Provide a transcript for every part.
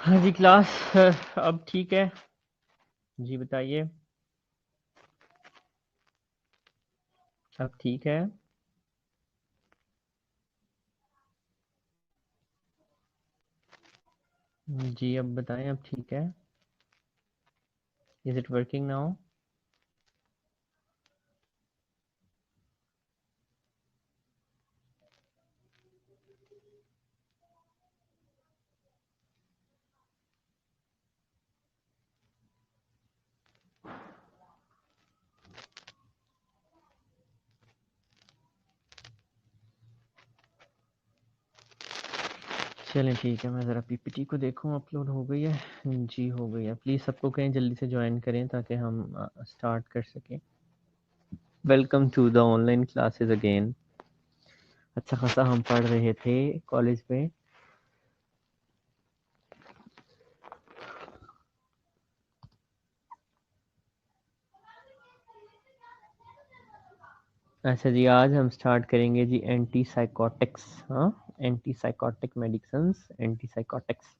हाँ जी क्लास अब ठीक है जी, बताइए। अब ठीक है जी, अब बताएं अब ठीक है। Is it working now? चलें ठीक है, मैं ज़रा पीपीटी को देखूं अपलोड हो गई है। जी हो गई है। प्लीज़ सबको कहें जल्दी से ज्वाइन करें ताकि हम स्टार्ट कर सकें। Welcome to the online classes again. अच्छा खासा हम पढ़ रहे थे कॉलेज में। अच्छा जी, आज हम स्टार्ट करेंगे जी एंटी साइकोटिक्स। हाँ, anti psychotic medicines, anti psychotics.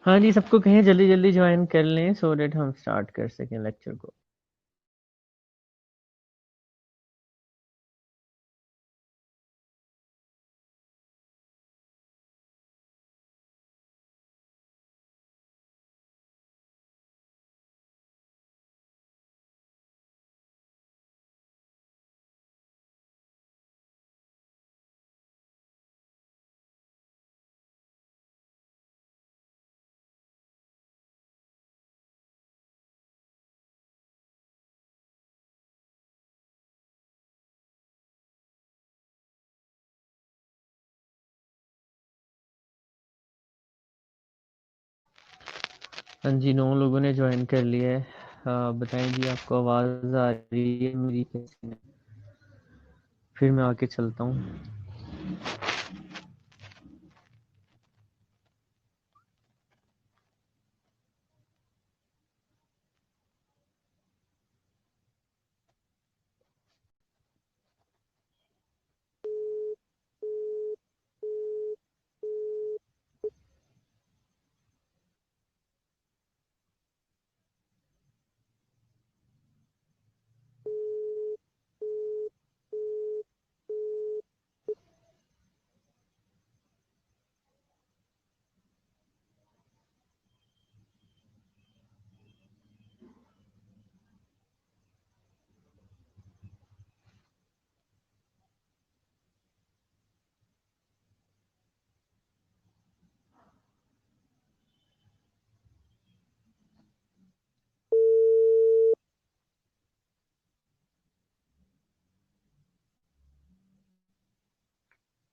हाँ जी, सबको कहें जल्दी जल्दी ज्वाइन कर लें सो डेट हम स्टार्ट कर सकें लेक्चर को। हाँ जी, 9 लोगों ने ज्वाइन कर लिया है। बताएं जी, आपको आवाज़ आ रही है मेरी कैसी है? फिर मैं आके चलता हूँ।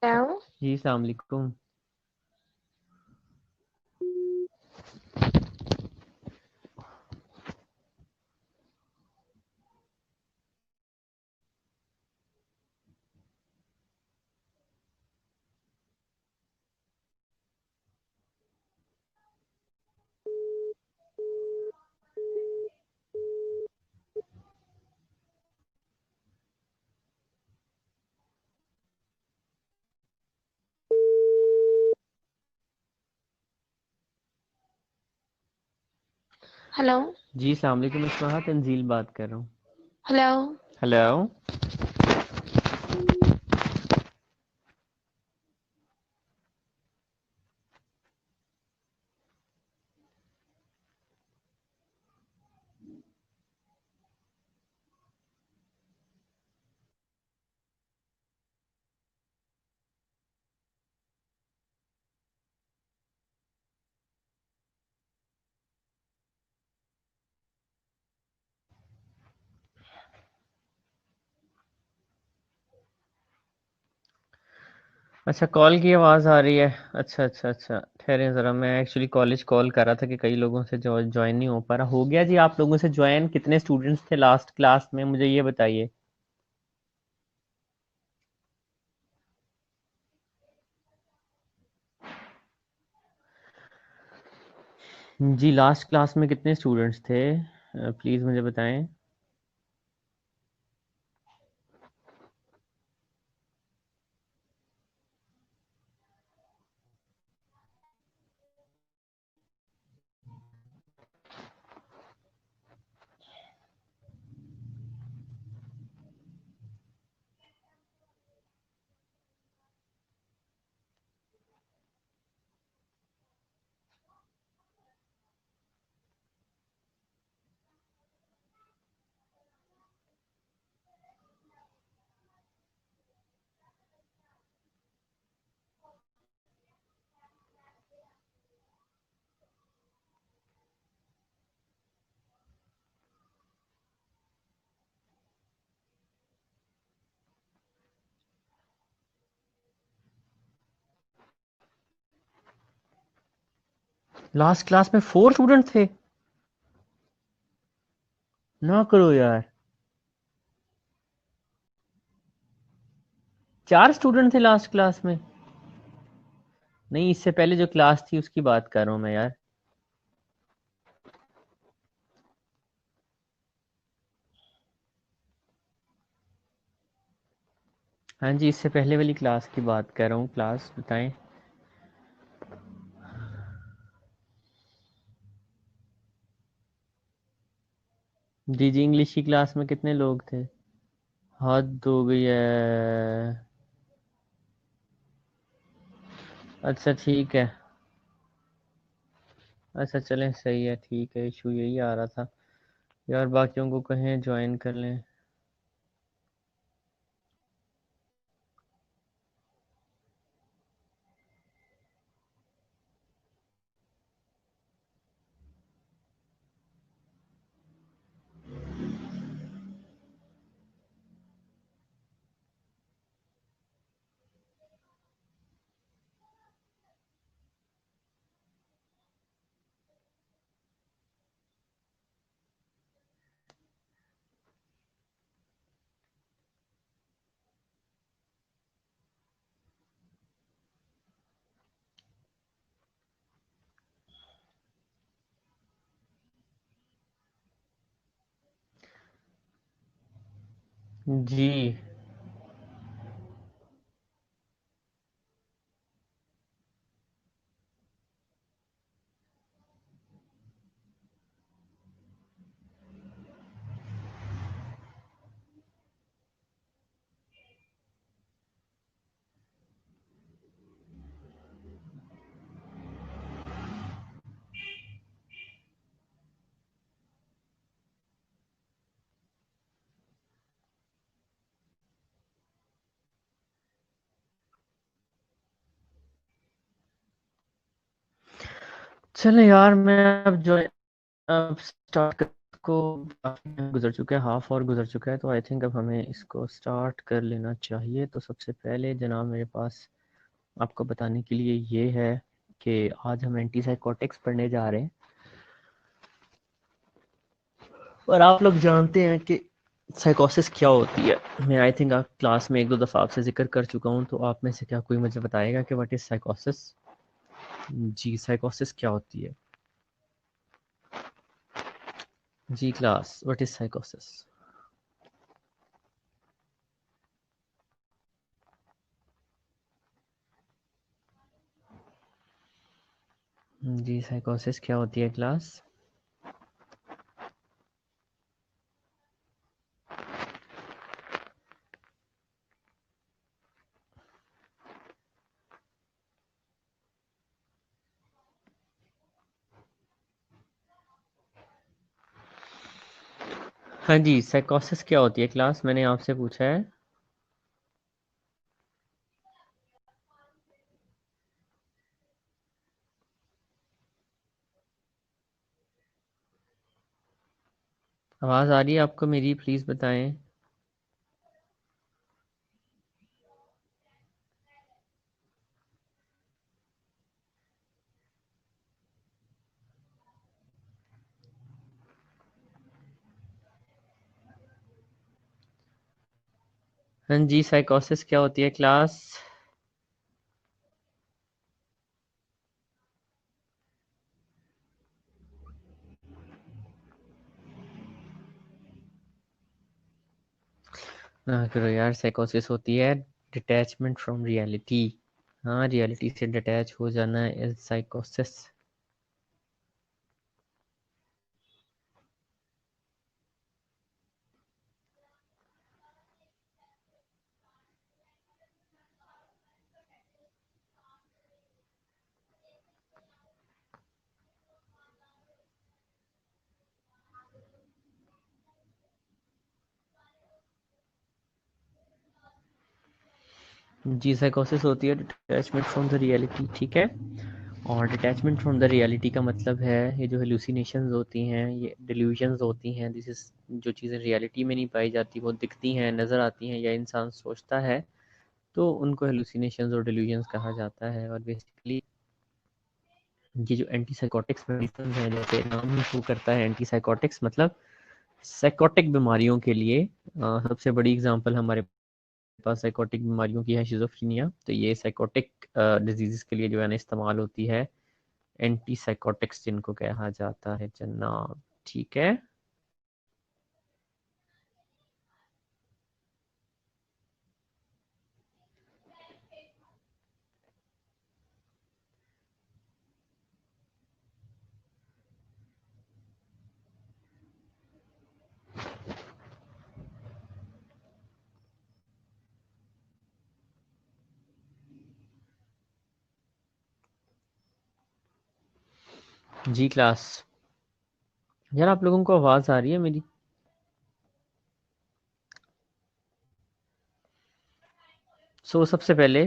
हेलो। जी अस्सलाम वालेकुम। हेलो। जी अस्सलाम वालेकुम इस्माहा, तंजील बात कर रहा हूँ। हेलो। हेलो। अच्छा, कॉल की आवाज़ आ रही है। अच्छा अच्छा अच्छा, ठहरे ज़रा, मैं एक्चुअली कॉलेज कॉल कर रहा था कि कई लोगों से ज्वाइन नहीं हो पा रहा। हो गया जी आप लोगों से ज्वाइन? कितने स्टूडेंट्स थे लास्ट क्लास में, मुझे ये बताइए। जी, लास्ट क्लास में कितने स्टूडेंट्स थे? प्लीज़ मुझे बताएं। लास्ट क्लास में 4 स्टूडेंट थे? ना करो यार, 4 स्टूडेंट थे लास्ट क्लास में? नहीं, इससे पहले जो क्लास थी उसकी बात कर रहा हूँ मैं यार। हाँ जी, इससे पहले वाली क्लास की बात कर रहा हूँ। क्लास बताएं। जी जी, इंग्लिश की क्लास में कितने लोग थे? हद हो गई है। अच्छा ठीक है। अच्छा चलें, सही है, ठीक है। इशू यही आ रहा था यार, बाकियों को कहें ज्वाइन कर लें। जी चले यार, मैं अब जो अब स्टार्ट को काफी टाइम गुजर चुका है, हाफ और गुजर चुका है, तो आई थिंक अब हमें इसको स्टार्ट कर लेना चाहिए। तो सबसे पहले जनाब मेरे पास आपको बताने के लिए ये है कि आज हम एंटी साइकोटिक्स पढ़ने जा रहे हैं। और आप लोग जानते हैं कि साइकोसिस क्या होती है। मैं आई थिंक आप क्लास में एक दो दफ़ा आपसे जिक्र कर चुका हूँ, तो आप में से क्या कोई मुझे बताएगा कि व्हाट इज़ साइकोसिस? जी, साइकोसिस क्या होती है? जी क्लास, व्हाट इज़ साइकोसिस? जी, साइकोसिस क्या होती है क्लास? हाँ जी, साइकोसिस क्या होती है क्लास, मैंने आपसे पूछा है। आवाज़ आ रही है आपको मेरी? प्लीज़ बताएं। हाँ जी, साइकोसिस क्या होती है क्लास? ना करो यार, साइकोसिस होती है डिटैचमेंट फ्रॉम रियलिटी। हाँ, रियलिटी से डिटैच हो जाना इज साइकोसिस। जी, साइकोसिस होती है डिटैचमेंट फ्रॉम द रियलिटी, ठीक है। और डिटैचमेंट फ्रॉम द रियलिटी का मतलब है ये जो हेलुसिनेशंस होती हैं, ये डिल्यूजन्स होती हैं, दिस इज जो चीज़ें रियलिटी में नहीं पाई जाती, वो दिखती हैं, नज़र आती हैं या इंसान सोचता है, तो उनको हेलुसिनेशंस और डिल्यूजन्स कहा जाता है। और बेसिकली ये जो एंटी साइकोटिक्स मेडिसिन हैं, जैसे नाम ही शो करता है एंटी साइकोटिक्स, मतलब साइकोटिक बीमारियों के लिए सबसे बड़ी एग्जांपल हमारे पास साइकोटिक बीमारियों की है शिज़ोफ्रेनिया। तो ये साइकोटिक डिजीज़ के लिए जो है ना इस्तेमाल होती है एंटी साइकोटिक्स, जिनको कहा जाता है जनाब, ठीक है। जी क्लास, यार आप लोगों को आवाज़ आ रही है मेरी? सबसे पहले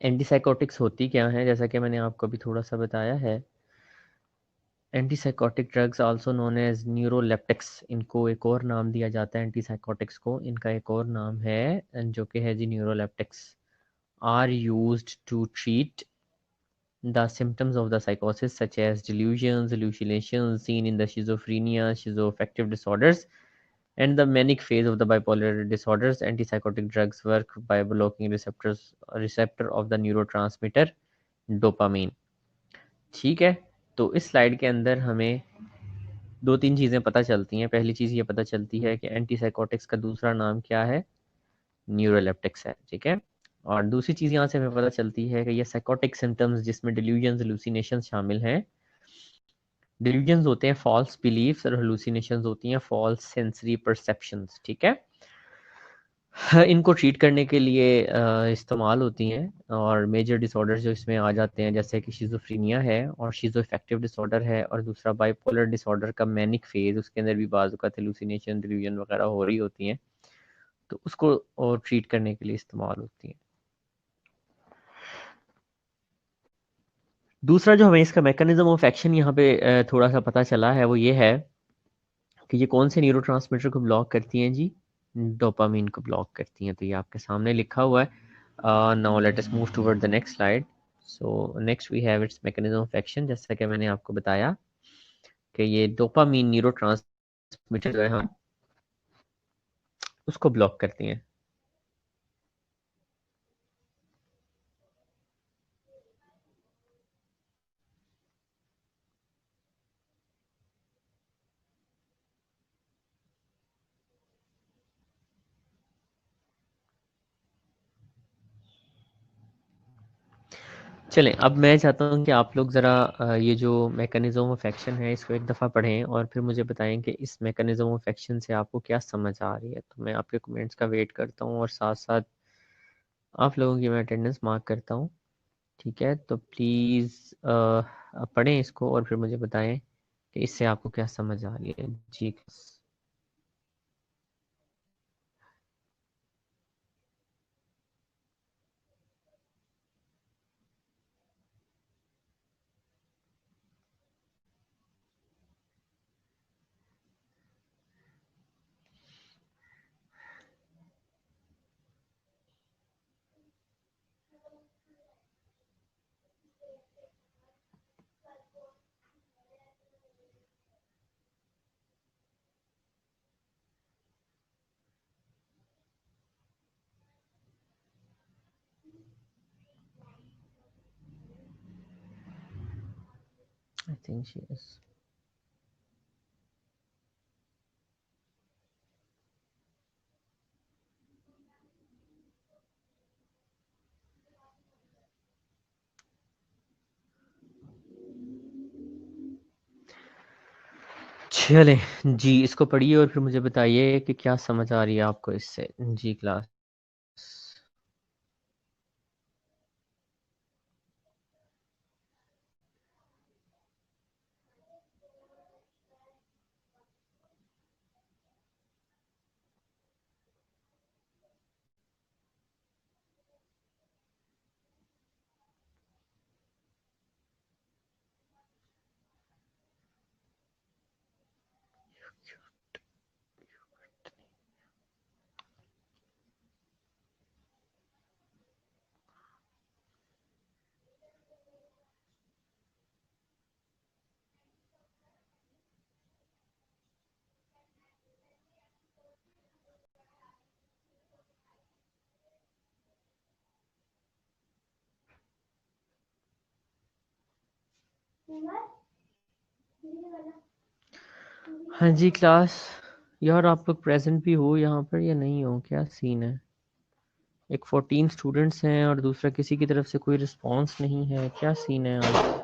एंटीसाइकोटिक्स होती क्या है, जैसा कि मैंने आपको अभी थोड़ा सा बताया है। Antipsychotic drugs also known as neuroleptics, इनको एक और नाम दिया जाता है एंटीसाइकोटिक्स को, इनका एक और नाम है जो कि है जी neuroleptics, are used to treat the symptoms of the psychosis such as delusions, hallucinations seen in the schizophrenia, schizoaffective disorders, and the manic phase of the bipolar disorders. Antipsychotic drugs work by blocking receptor of the neurotransmitter dopamine, ठीक है। तो इस slide के अंदर हमें दो तीन चीज़ें पता चलती हैं। पहली चीज़ ये पता चलती है कि एंटीसाइकोटिक्स का दूसरा नाम क्या है, न्यूरोलेप्टिक्स है, ठीक है। और दूसरी चीज़ यहाँ से हमें पता चलती है कि ये साइकोटिक सिम्टम्स जिसमें डिल्यूजन्स हेलुसिनेशंस शामिल हैं। डिल्यूजन्स होते हैं फॉल्स बिलीफ्स और हेलुसिनेशंस होती हैं फॉल्स सेंसरी परसेप्शंस, ठीक है। इनको ट्रीट करने के लिए इस्तेमाल होती हैं। और मेजर डिसऑर्डर्स जो इसमें आ जाते हैं, जैसे कि शिज़ोफ्रेनिया है और शिज़ोअफेक्टिव डिसऑर्डर है, और दूसरा बाइपोलर डिसऑर्डर का मैनिक फेज, उसके अंदर भी बाज़ औक़ात हेलुसिनेशन डिल्यूजन वगैरह हो रही होती हैं, तो उसको और ट्रीट करने के लिए इस्तेमाल होती हैं। दूसरा जो हमें इसका मैकेनिज्म ऑफ एक्शन यहाँ पे थोड़ा सा पता चला है, वो ये है कि ये कौन से न्यूरोट्रांसमीटर को ब्लॉक करती हैं जी, डोपामिन को ब्लॉक करती हैं। तो ये आपके सामने लिखा हुआ है। Now let us move toward the next slide. So next we have its mechanism of action. जैसा कि मैंने आपको बताया कि ये डोपामिन न्यूरोट्रांसमीटर जो है हाँ, उसको ब्लॉक करती हैं। चलें, अब मैं चाहता हूँ कि आप लोग ज़रा ये जो मैकेनिज्म ऑफ एक्शन है इसको एक दफ़ा पढ़ें और फिर मुझे बताएं कि इस मैकेनिज्म ऑफ एक्शन से आपको क्या समझ आ रही है। तो मैं आपके कमेंट्स का वेट करता हूँ और साथ साथ आप लोगों की मैं अटेंडेंस मार्क करता हूँ, ठीक है। तो प्लीज़ आप पढ़ें इसको और फिर मुझे बताएं कि इससे आपको क्या समझ आ रही है जी। think she is. चले जी, इसको पढ़िए और फिर मुझे बताइए कि क्या समझ आ रही है आपको इससे। जी क्लास। हाँ जी क्लास। यार आप लोग प्रेजेंट भी हो यहाँ पर या नहीं हो, क्या सीन है? एक 14 स्टूडेंट्स हैं और दूसरा किसी की तरफ से कोई रिस्पांस नहीं है, क्या सीन है आज?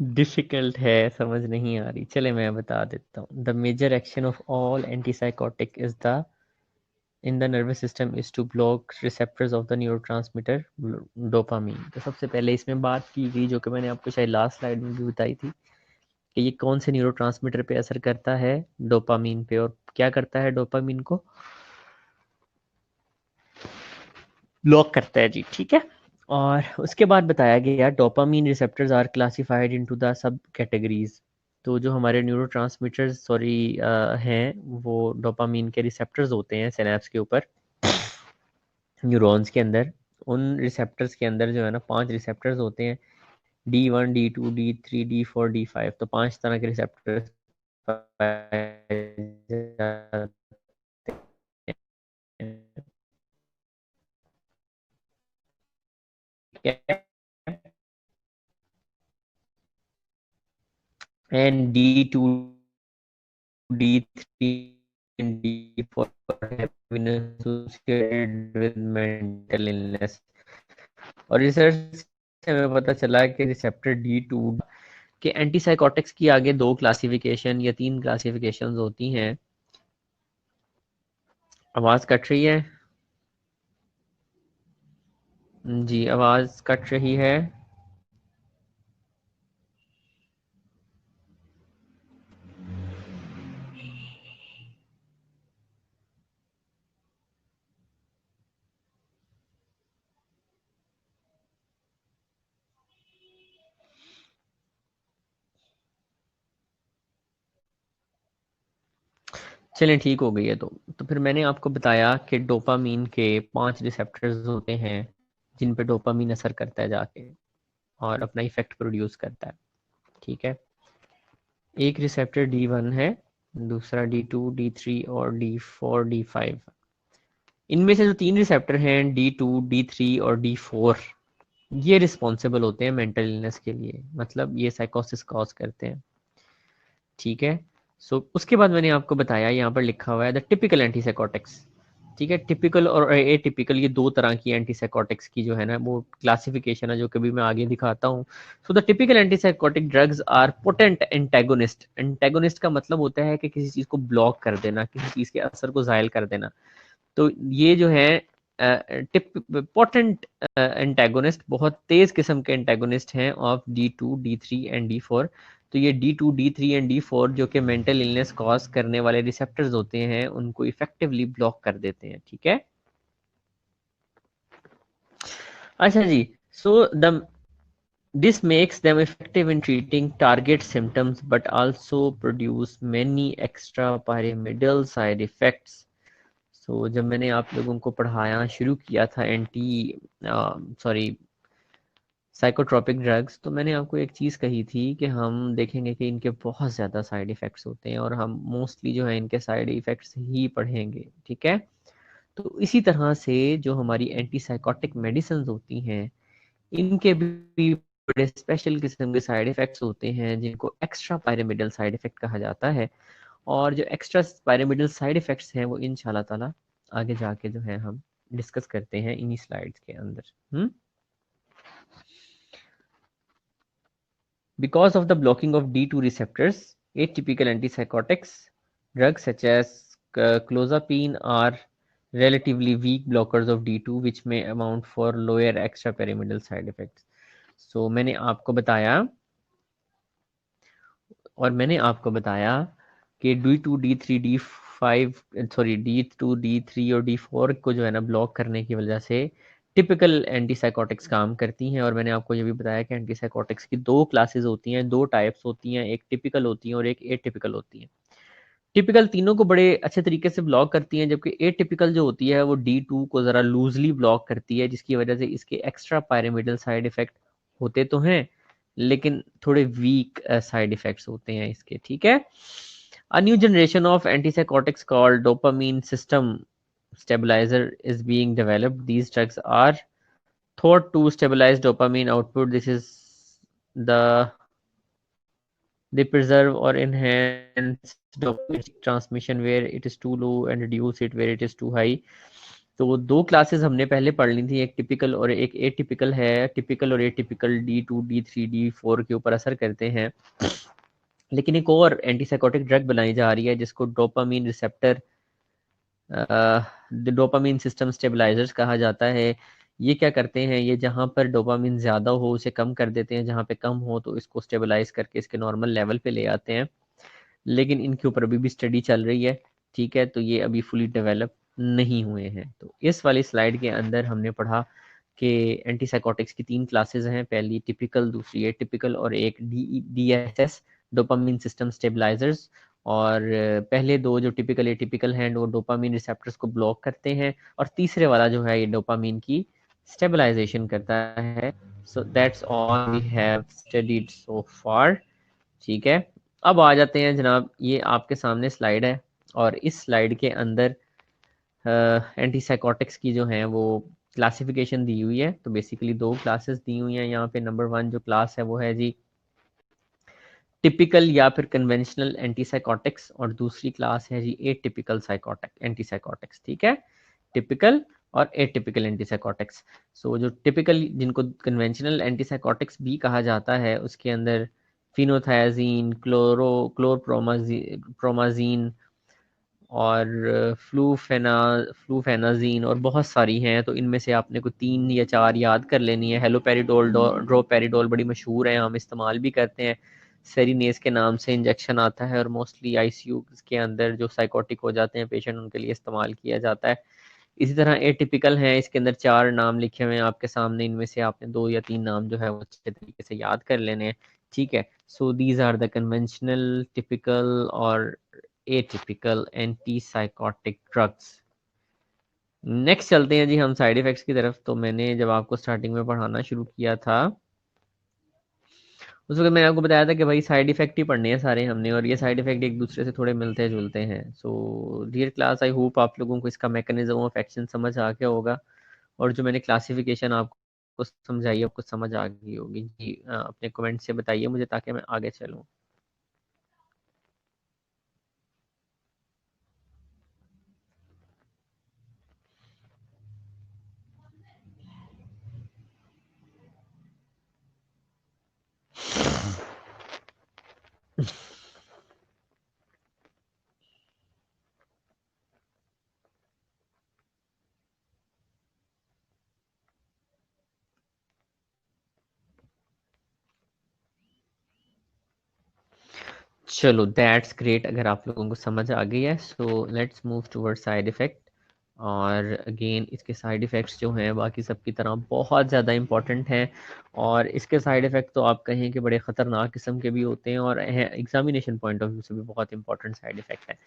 डिफिकल्ट है, समझ नहीं आ रही। चले मैं बता देता हूँ। The major action of all antipsychotic is the in the nervous system is to block receptors of the neurotransmitter dopamine. तो सबसे पहले इसमें बात की गई, जो कि मैंने आपको शायद लास्ट स्लाइड में भी बताई थी, कि ये कौन से न्यूरोट्रांसमीटर पे असर करता है, डोपामीन पे। और क्या करता है, डोपामीन को ब्लॉक करता है जी, ठीक है। और उसके बाद बताया गया dopamine receptors are classified into the subcategories. तो जो हमारे न्यूरोट्रांसमीटर्स सॉरी हैं, वो डोपामीन के रिसेप्टर्स होते हैं सिनेप्स के ऊपर, न्यूरॉन्स के अंदर। उन रिसेप्टर्स के अंदर जो है ना 5 रिसेप्टर्स होते हैं, D1 D2 D3 D4 D5। तो 5 तरह के receptors and D2 D3 and D4 have been associated with mental illness। और रिसर्च से हमें पता चला कि रिसेप्टर D2 के एंटीसाइकोटिक्स की आगे 2 क्लासिफिकेशन या 3 क्लासिफिकेशंस होती हैं। आवाज कट रही है जी, आवाज कट रही है। चलें ठीक हो गई है। तो फिर मैंने आपको बताया कि डोपामीन के 5 रिसेप्टर्स होते हैं जिन पे डोपामीन असर करता है जाके और अपना इफेक्ट प्रोड्यूस करता है, ठीक है। एक रिसेप्टर D1 है, दूसरा D2 D3 और D4 D5। इनमें से जो 3 रिसेप्टर हैं D2 D3 और D4, ये रिस्पॉन्सिबल होते हैं मेंटल इलनेस के लिए, मतलब ये साइकोसिस कॉज करते हैं, ठीक है। उसके बाद मैंने आपको बताया, यहाँ पर लिखा हुआ है द टिपिकल एंटीसाइकोटिक्स, ठीक है। टिपिकल और एटिपिकल, ये 2 तरह की एंटीसाइकोटिक्स की जो है ना वो क्लासिफिकेशन है, जो कभी मैं आगे दिखाता हूँ। So the typical antipsychotic drugs are potent antagonist. Antagonist का मतलब होता है कि किसी चीज को ब्लॉक कर देना, किसी चीज के असर को जायल कर देना। तो ये जो है पोटेंट एंटेगोनिस्ट, बहुत तेज किस्म के एंटेगोनिस्ट हैं of D2 D3 and D4। तो ये D2 D3 एंड D4 जो कि मेंटल इलनेस कॉज करने वाले रिसेप्टर्स होते हैं, उनको इफेक्टिवली ब्लॉक कर देते हैं, ठीक है। अच्छा जी, so the This makes them effective in treating target symptoms but also produce many extra pyramidal side effects. So जब मैंने आप लोगों को पढ़ाया शुरू किया था साइकोट्रोपिक ड्रग्स, तो मैंने आपको एक चीज़ कही थी कि हम देखेंगे कि इनके बहुत ज़्यादा साइड इफ़ेक्ट्स होते हैं और हम मोस्टली जो है इनके साइड इफ़ेक्ट्स ही पढ़ेंगे, ठीक है। तो इसी तरह से जो हमारी एंटी साइकोटिक मेडिसिन होती हैं, इनके भी बड़े स्पेशल किस्म के साइड इफ़ेक्ट्स होते हैं जिनको एक्स्ट्रा पायरामिडल साइड इफ़ेक्ट कहा जाता है। और जो एक्स्ट्रा पायरामिडल साइड इफ़ेक्ट्स हैं वो इंशाल्लाह ताला आगे जाके जो है हम डिस्कस करते हैं इन्हीं स्लाइड्स के अंदर। Because of the blocking of D2 receptors, atypical antipsychotics, drugs such as clozapine are relatively weak blockers of D2 which may amount for lower extrapyramidal side effects. So मैंने आपको बताया कि D2, D3, D5 sorry D2, D3 और D4 को जो है ना block करने की वजह से टिपिकल एंटीसाइकोटिक्स काम करती हैं। और मैंने आपको ये भी बताया कि एंटीसाइकोटिक्स की दो क्लासेस होती हैं, दो टाइप्स होती हैं, एक टिपिकल होती हैं और एक एटिपिकल होती हैं। टिपिकल तीनों को बड़े अच्छे तरीके से ब्लॉक करती हैं, जबकि एटिपिकल जो होती है वो D2 को ज़रा लूजली ब्लॉक करती है, जिसकी वजह से इसके एक्स्ट्रा पायरामिडल साइड इफेक्ट होते तो हैं लेकिन थोड़े वीक साइड इफेक्ट्स होते हैं इसके, ठीक है। A new generation of antipsychotics called dopamine system stabilizer is being developed. These drugs are thought to stabilize dopamine output. This is the they preserve or enhance dopamine transmission where it is too low and reduce it where it is too high. तो दो classes हमने पहले पढ़ ली थी, एक typical और एक atypical है। टिपिकल और एटिपिकल D2, D3, D4 के ऊपर असर करते हैं, लेकिन एक और एंटीसाइकोटिक ड्रग बनाई जा रही है जिसको dopamine receptor dopamine system stabilisers कहा जाता है। ये क्या करते हैं, ये जहाँ पर डोपामीन ज़्यादा हो उसे कम कर देते हैं, जहाँ पे कम हो तो इसको स्टेबलाइज करके इसके नॉर्मल लेवल पे ले आते हैं। लेकिन इनके ऊपर अभी भी स्टडी चल रही है, ठीक है, तो ये अभी फुली डेवलप नहीं हुए हैं। तो इस वाली स्लाइड के अंदर हमने पढ़ा कि एंटीसाइकोटिक्स की तीन क्लासेस हैं, पहली टिपिकल, दूसरी एटिपिकल और एक DSS डोपामीन सिस्टम स्टेबलाइजर्स। और पहले दो जो टिपिकल एटिपिकल हैं वो डोपामीन रिसेप्टर्स को ब्लॉक करते हैं और तीसरे वाला जो है ये डोपामीन की स्टेबलाइजेशन करता है। So that's all we have studied so far, ठीक है। अब आ जाते हैं जनाब, ये आपके सामने स्लाइड है और इस स्लाइड के अंदर एंटीसाइकोटिक्स की जो है वो क्लासिफिकेशन दी हुई है। तो बेसिकली दो क्लासेस दी हुई हैं यहाँ पे। नंबर वन जो क्लास है वो है जी टिपिकल या फिर कन्वेंशनल एंटीसाइकोटिक्स और दूसरी क्लास है जी एटिपिकल साइकोटिक एंटीसाइकोटिक्स, ठीक है। टिपिकल और एटिपिकल एंटीसाइकोटिक्स। सो जो टिपिकल जिनको कन्वेंशनल एंटीसाइकोटिक्स भी कहा जाता है उसके अंदर फिनोथायाजीन, क्लोरप्रोमाजीन और फ्लूफेनाजीन और बहुत सारी हैं। तो इनमें से आपने को 3 या 4 याद कर लेनी है। हेलोपेरिडोल, ड्रोपेरिडोल बड़ी मशहूर है, हम इस्तेमाल भी करते हैं। सेरीनेस के नाम से इंजेक्शन आता है और मोस्टली आईसीयू के अंदर जो साइकोटिक हो जाते हैं पेशेंट उनके लिए इस्तेमाल किया जाता है। इसी तरह एटिपिकल है, इसके अंदर 4 नाम लिखे हुए हैं आपके सामने, इनमें से आपने 2 या 3 नाम जो है वो अच्छे तरीके से याद कर लेने हैं, ठीक है। So these are the conventional, typical और एटिपिकल एंटीसाइकोटिक ड्रग्स। नेक्स्ट चलते हैं जी हम साइड इफेक्ट्स की तरफ। तो मैंने जब आपको स्टार्टिंग में पढ़ाना शुरू किया था उस वक्त मैंने आपको बताया था कि भाई साइड इफेक्ट ही पढ़ने हैं सारे हमने, और ये साइड इफेक्ट एक दूसरे से थोड़े मिलते जुलते हैं। So dear class, I hope आप लोगों को इसका मैकेनिज्म ऑफ एक्शन समझ आ गया होगा और जो मैंने क्लासिफिकेशन आपको समझाई आपको समझ आ गई होगी जी। अपने कमेंट से बताइए मुझे ताकि मैं आगे चलूँ। चलो दैट्स ग्रेट, अगर आप लोगों को समझ आ गई है। सो let's move toward side effect. और अगेन इसके साइड इफ़ेक्ट्स जो हैं बाकी सब की तरह बहुत ज़्यादा इम्पॉर्टेंट हैं, और इसके साइड इफ़ेक्ट तो आप कहें कि बड़े ख़तरनाक किस्म के भी होते हैं और एग्जामिनेशन पॉइंट ऑफ व्यू से भी बहुत इंपॉर्टेंट साइड इफ़ेक्ट है।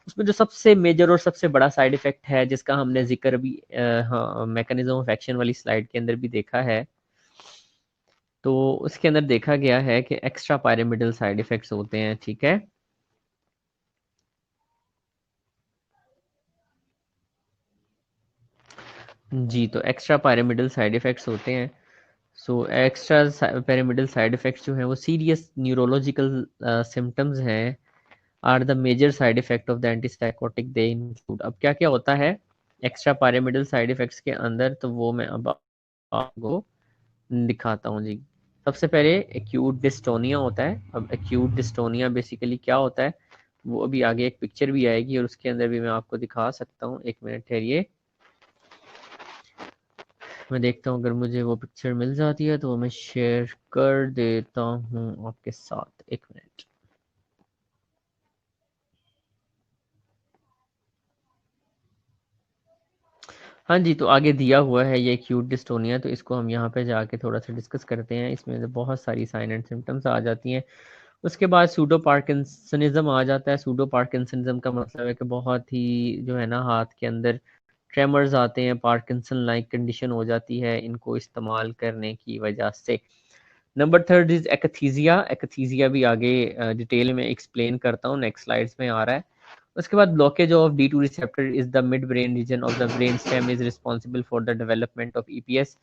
उसमें जो सबसे मेजर और सबसे बड़ा साइड इफ़ेक्ट है जिसका हमने जिक्र भी हाँ, मैकेनिज्म ऑफ एक्शन वाली स्लाइड के अंदर भी देखा है, तो उसके अंदर देखा गया है कि एक्स्ट्रा पायरामिडल साइड इफ़ेक्ट्स होते हैं। ठीक है, जी, तो एक्स्ट्रा पायरामिडल साइड इफ़ेक्ट्स होते हैं। So extra pyramidal side effects जो हैं वो सीरियस न्यूरोलॉजिकल सिम्टम्स हैं, are the major side effect of the antipsychotic they include. अब क्या क्या होता है एक्स्ट्रा पैरामिडल साइड इफ़ेक्ट्स के अंदर, तो वो मैं अब आपको दिखाता हूँ जी। सबसे पहले एक्यूट डिस्टोनिया होता है। अब एक्यूट डिस्टोनिया बेसिकली क्या होता है वो अभी आगे एक पिक्चर भी आएगी और उसके अंदर भी मैं आपको दिखा सकता हूँ। एक मिनट ठहरिए, मैं देखता हूँ अगर मुझे वो पिक्चर मिल जाती है तो वो मैं शेयर कर देता हूँ आपके साथ। एक मिनट। हाँ जी, तो आगे दिया हुआ है ये एक्यूट डिस्टोनिया, तो इसको हम यहाँ पे जाके थोड़ा सा डिस्कस करते हैं। इसमें से बहुत सारी साइन एंड सिम्टम्स आ जाती हैं। उसके बाद सूडो पार्किंसनिज्म आ जाता है। सूडो पार्किंसनिज्म का मतलब है कि बहुत ही जो है ना हाथ के अंदर ट्रेमर्स आते हैं, पार्किंसन लाइक कंडीशन हो जाती है इनको इस्तेमाल करने की वजह से। Number third is akathisia. Akathisia भी आगे डिटेल में एक्सप्लेन करता हूँ, नेक्स्ट स्लाइड्स में आ रहा है। उसके बाद blockage of D2 receptor is the mid brain region of the brain stem is responsible for the development of EPS।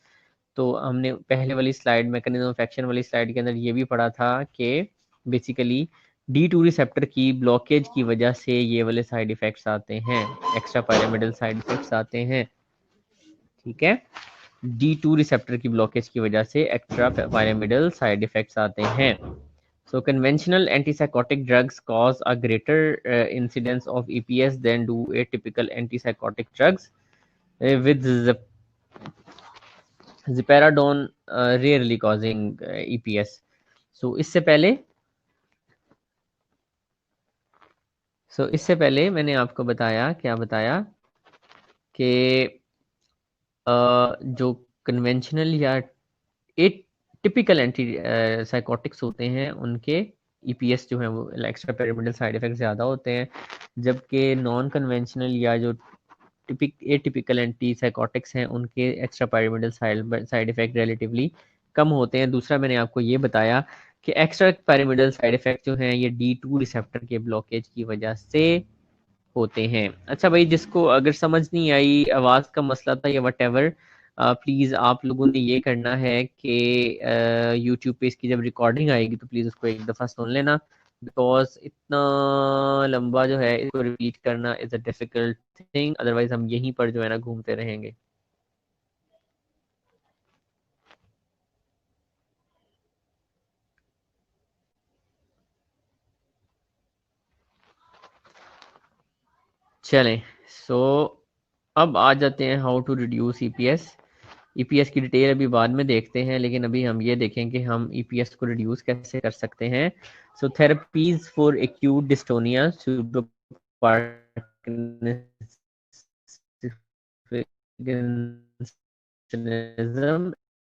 तो हमने पहले वाली स्लाइड मैकेनिज्म ऑफ एक्शन वाली स्लाइड के अंदर ये भी पढ़ा था कि बेसिकली D2 रिसेप्टर की ब्लॉकेज की वजह से ये वाले साइड इफेक्ट्स आते हैं, एक्स्ट्रा पैरामिडल साइड इफेक्ट्स आते हैं। ठीक है, D2 रिसेप्टर की ब्लॉकेज की वजह से एक्स्ट्रा पैरामिडल साइड इफेक्ट्स आते हैं। So conventional antipsychotic drugs cause a greater incidence of EPS than do atypical antipsychotic drugs, with ziperidone rarely causing EPS. So इससे पहले मैंने आपको बताया, क्या बताया कि जो कन्वेंशनल या एट टिपिकल एंटी साइकोटिक्स होते हैं उनके EPS जो है वो एक्स्ट्रा पैरामिडल साइड इफेक्ट ज़्यादा होते हैं, जबकि नॉन कन्वेंशनल या जो एटिपिकल एंटी साइकोटिक्स हैं उनके extra pyramidal side effect relatively कम होते हैं। दूसरा मैंने आपको ये बताया कि एक्स्ट्रा पैरामिडल साइड इफेक्ट जो हैं ये D2 रिसेप्टर के ब्लॉकेज की वजह से होते हैं। अच्छा भाई, जिसको अगर समझ नहीं आई, आवाज़ का मसला था या वट एवर, प्लीज़ आप लोगों ने ये करना है कि यूट्यूब पे इसकी जब रिकॉर्डिंग आएगी तो प्लीज़ उसको एक दफ़ा सुन लेना, बिकॉज इतना लंबा जो है इसको रिपीट करना is a difficult thing, otherwise हम यहीं पर जो है ना घूमते रहेंगे। चलें, सो अब आ जाते हैं how to reduce EPS। EPS की डिटेल अभी बाद में देखते हैं, लेकिन अभी हम ये देखें कि हम EPS को रिड्यूस कैसे कर सकते हैं। So therapies for acute dystonia, pseudo parkinsonism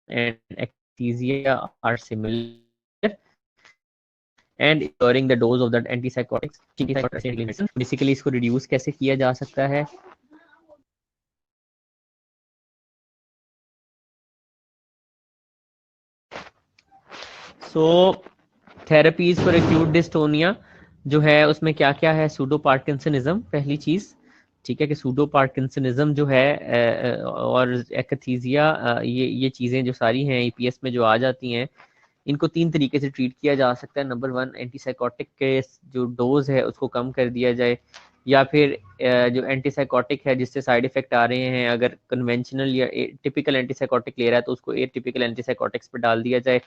and akathisia are similar and ignoring the dose of the antipsychotics। Basically इसको रिड्यूस कैसे किया जा सकता है। So therapies for acute dystonia जो है उसमें क्या क्या है, सूडो पार्किंसनिज्म पहली चीज। ठीक है, कि सूडो पार्किंसनिज्म जो है और एकथीजिया, ये चीज़ें जो सारी हैं EPS में जो आ जाती हैं, इनको तीन तरीके से ट्रीट किया जा सकता है। नंबर वन, एंटीसाइकोटिक के जो डोज है उसको कम कर दिया जाए, या फिर जो एंटीसाइकोटिक है जिससे साइड इफेक्ट आ रहे हैं, अगर कन्वेंशनल या टिपिकल एंटीसाइकोटिक ले रहा है तो उसको एटिपिकल एंटीसाइकोटिक्स पर डाल दिया जाए।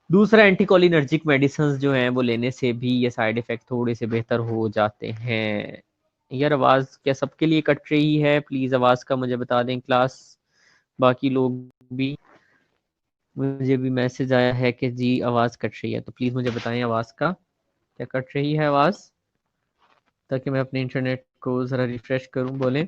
दूसरा, एंटीकोलिनर्जिक मेडिसिन जो हैं वो लेने से भी ये साइड इफेक्ट थोड़े से बेहतर हो जाते हैं। यार आवाज़ क्या सबके लिए कट रही है? प्लीज़ आवाज़ का मुझे बता दें क्लास, बाकी लोग भी। मुझे भी मैसेज आया है कि जी आवाज़ कट रही है, तो प्लीज़ मुझे बताएं आवाज़ का क्या कट रही है आवाज़, ताकि मैं अपने इंटरनेट को ज़रा रिफ्रेश करूं। बोलें।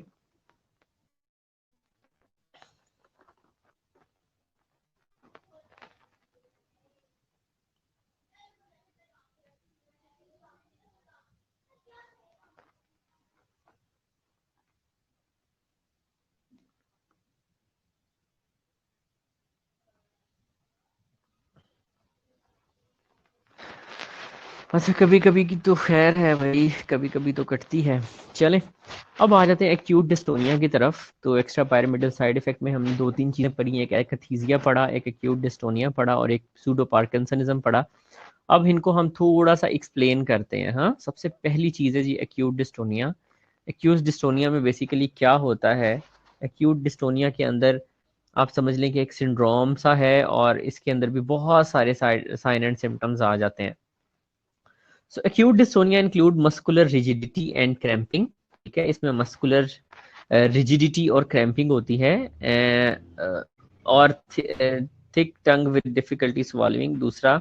अच्छा कभी कभी की तो खैर है भाई, कभी कभी तो कटती है। चलें, अब आ जाते हैं एक्यूट डिस्टोनिया की तरफ। तो एक्स्ट्रा पैरामिडल साइड इफेक्ट में हमने दो तीन चीज़ें पढ़ी हैं, एक एकथीसिया पढ़ा, एक एक्यूट डिस्टोनिया पढ़ा और एक सूडो पार्किंसनिज्म पढ़ा। अब इनको हम थोड़ा सा एक्सप्लेन करते हैं। हाँ, सबसे पहली चीज़ है जी एक्यूट डिस्टोनिया। एक्यूट डिस्टोनिया में बेसिकली क्या होता है? एक्यूट डिस्टोनिया के अंदर आप समझ लें कि एक सिंड्रोम सा है और इसके अंदर भी बहुत सारे साइन एंड सिम्टम्स आ जाते हैं। So acute dystonia include muscular rigidity and cramping. ठीक है, इसमें मस्कुलर रिजिडिटी और क्रैम्पिंग होती है। और thick tongue with difficulty swallowing. दूसरा,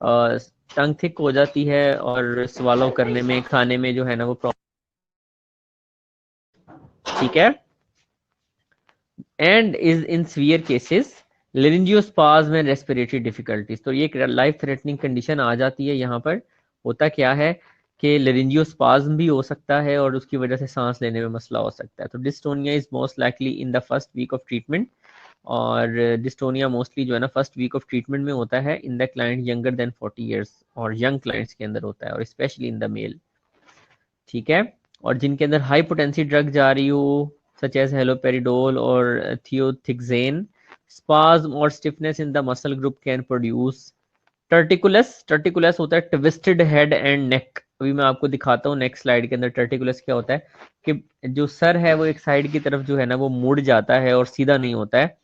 टंग थिक हो जाती है और स्वॉलो करने में, खाने में जो है ना वो प्रॉब्लम। ठीक है, and is in severe cases laryngospasm and respiratory difficulties. तो ये एक लाइफ थ्रेटनिंग कंडीशन आ जाती है। यहाँ पर होता क्या है कि लेरिंजियोस्पाज्म भी हो सकता है और उसकी वजह से सांस लेने में मसला हो सकता है। तो dystonia is most likely in the first week of treatment. और डिस्टोनिया मोस्टली जो है ना फर्स्ट वीक ऑफ ट्रीटमेंट में होता है in the client younger than 40 years, और यंग क्लाइंट्स के अंदर होता है और स्पेशली इन द मेल। ठीक है, और जिनके अंदर हाई पोटेंसी ड्रग जा रही हो सच एज हेलोपेरिडोल और थियोथिक्सेन, स्पाज्म और stiffness in the muscle group can produce torticollis. Torticollis होता है ट्विस्टेड हेड एंड नेक। अभी मैं आपको दिखाता हूँ नेक्स्ट स्लाइड के अंदर टर्टिकुलस क्या होता है, कि जो सर है वो एक साइड की तरफ जो है ना वो मुड़ जाता है और सीधा नहीं होता है।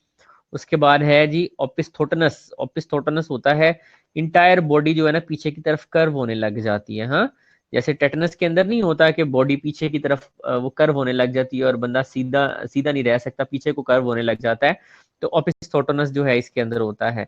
उसके बाद है जी ओपिस्थोटनस। ओपिस्थोटनस होता है इंटायर बॉडी जो है ना पीछे की तरफ कर्व होने लग जाती है। हाँ, जैसे टेटनस के अंदर नहीं होता कि बॉडी पीछे की तरफ वो कर्व होने लग जाती है और बंदा सीधा सीधा नहीं रह सकता, पीछे को कर्व होने लग जाता है। तो ओपिस्थोटनस जो है इसके अंदर होता है।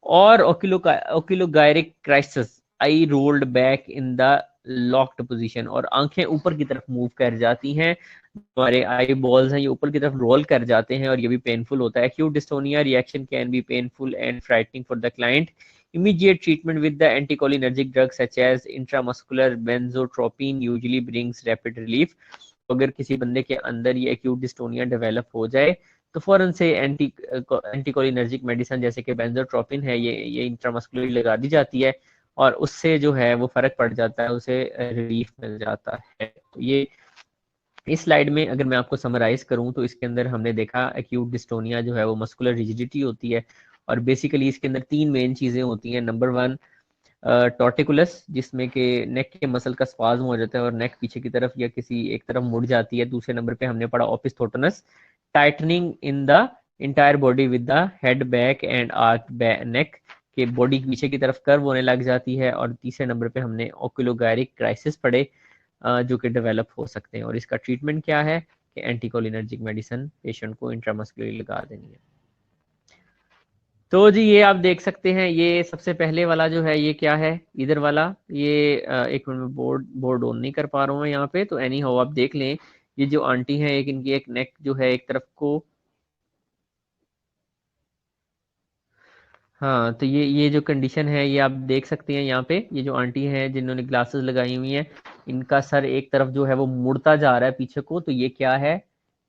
और oculogyric crisis, eye rolled back in the locked position, और आंखें ऊपर की तरफ मूव कर जाती हैं। हमारे आई बॉल्स हैं ये ऊपर की तरफ रोल कर जाते हैं और ये भी पेनफुल होता है। Acute dystonia reaction can be painful and frightening for the client. Immediate treatment with the anticholinergic drugs such as intramuscular benzotropine usually brings rapid relief. अगर किसी बंदे के अंदर ये एक्यूट डिस्टोनिया डेवलप हो जाए तो फौरन से एंटीकोलिनर्जिक मेडिसिन जैसे कि बेंजोट्रोपिन है ये इंट्रामस्कुलर लगा दी जाती है और उससे जो है वो फर्क पड़ जाता है, उसे रिलीफ मिल जाता है। तो ये इस स्लाइड में अगर मैं आपको समराइज करूं तो इसके अंदर हमने देखा एक्यूट डिस्टोनिया जो है वो मस्कुलर रिजिडिटी होती है और बेसिकली इसके अंदर तीन मेन चीजें होती हैं। नंबर वन, टॉर्टिकुलस, जिसमें कि नेक के मसल का स्पाज्म हो जाता है और नेक पीछे की तरफ या किसी एक तरफ मुड़ जाती है। दूसरे नंबर पे हमने पढ़ा opisthotonus, tightening in the entire body with the head back and arch neck, के बॉडी पीछे की तरफ कर्व होने लग जाती है। और तीसरे नंबर पे हमने ओक्यूलोगायरिक क्राइसिस पढ़े जो कि डेवलप हो सकते हैं। और इसका ट्रीटमेंट क्या है कि एंटीकोलिनर्जिक मेडिसिन पेशेंट को इंट्रामस्कुलरली लगा देनी है। तो जी ये आप देख सकते हैं, ये सबसे पहले वाला जो है ये क्या है, इधर वाला ये एक मिनट में बोर्ड बोर्ड ऑन नहीं कर पा रहा हूँ यहाँ पे, तो एनी हाउ आप देख लें। ये जो आंटी है एक इनकी एक नेक जो है एक तरफ को, हाँ तो ये जो कंडीशन है ये आप देख सकते हैं यहाँ पे। ये जो आंटी हैं जिन्होंने ग्लासेस लगाई हुई हैं, इनका सर एक तरफ जो है वो मुड़ता जा रहा है पीछे को, तो ये क्या है,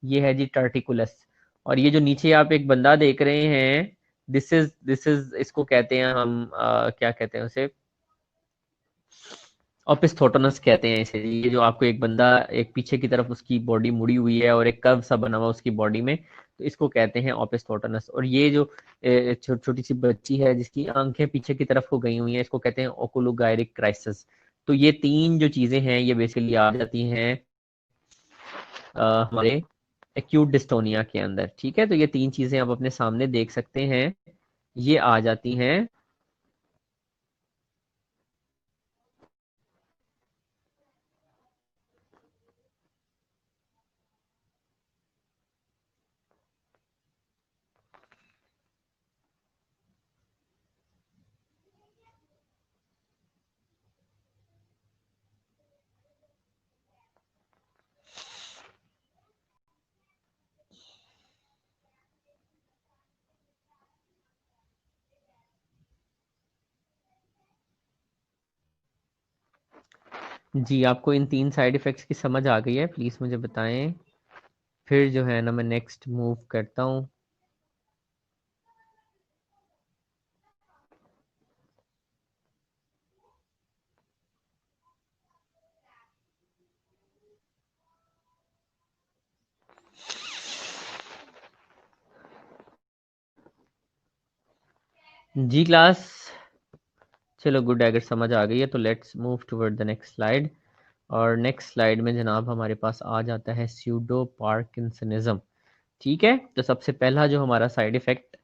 ये है जी टर्टिकुलस। और ये जो नीचे आप एक बंदा देख रहे हैं, दिस इज इसको कहते हैं हम क्या कहते हैं उसे, ओपिस्थोटोनस कहते हैं इसे। ये जो आपको एक बंदा एक पीछे की तरफ उसकी बॉडी मुड़ी हुई है और एक कर्व सा बना हुआ उसकी बॉडी में, तो इसको कहते हैं ओपिस्थोटोनस। और ये जो छोटी सी बच्ची है जिसकी आंखें पीछे की तरफ को गई हुई हैं, इसको कहते हैं ओकुलोगायरिक क्राइसिस। तो ये तीन जो चीजें हैं ये बेसिकली आ जाती हैं हमारे एक्यूट डिस्टोनिया के अंदर। ठीक है, तो ये तीन चीजें आप अपने सामने देख सकते हैं, ये आ जाती हैं। जी आपको इन तीन साइड इफेक्ट्स की समझ आ गई है, प्लीज मुझे बताएं, फिर जो है ना मैं नेक्स्ट मूव करता हूँ। जी क्लास, चलो गुड, अगर समझ आ गई है तो let's move toward the next slide. और नेक्स्ट स्लाइड में जनाब हमारे पास आ जाता है स्यूडो पार्किंसनिज्म। ठीक है, तो सबसे पहला जो हमारा साइड इफेक्ट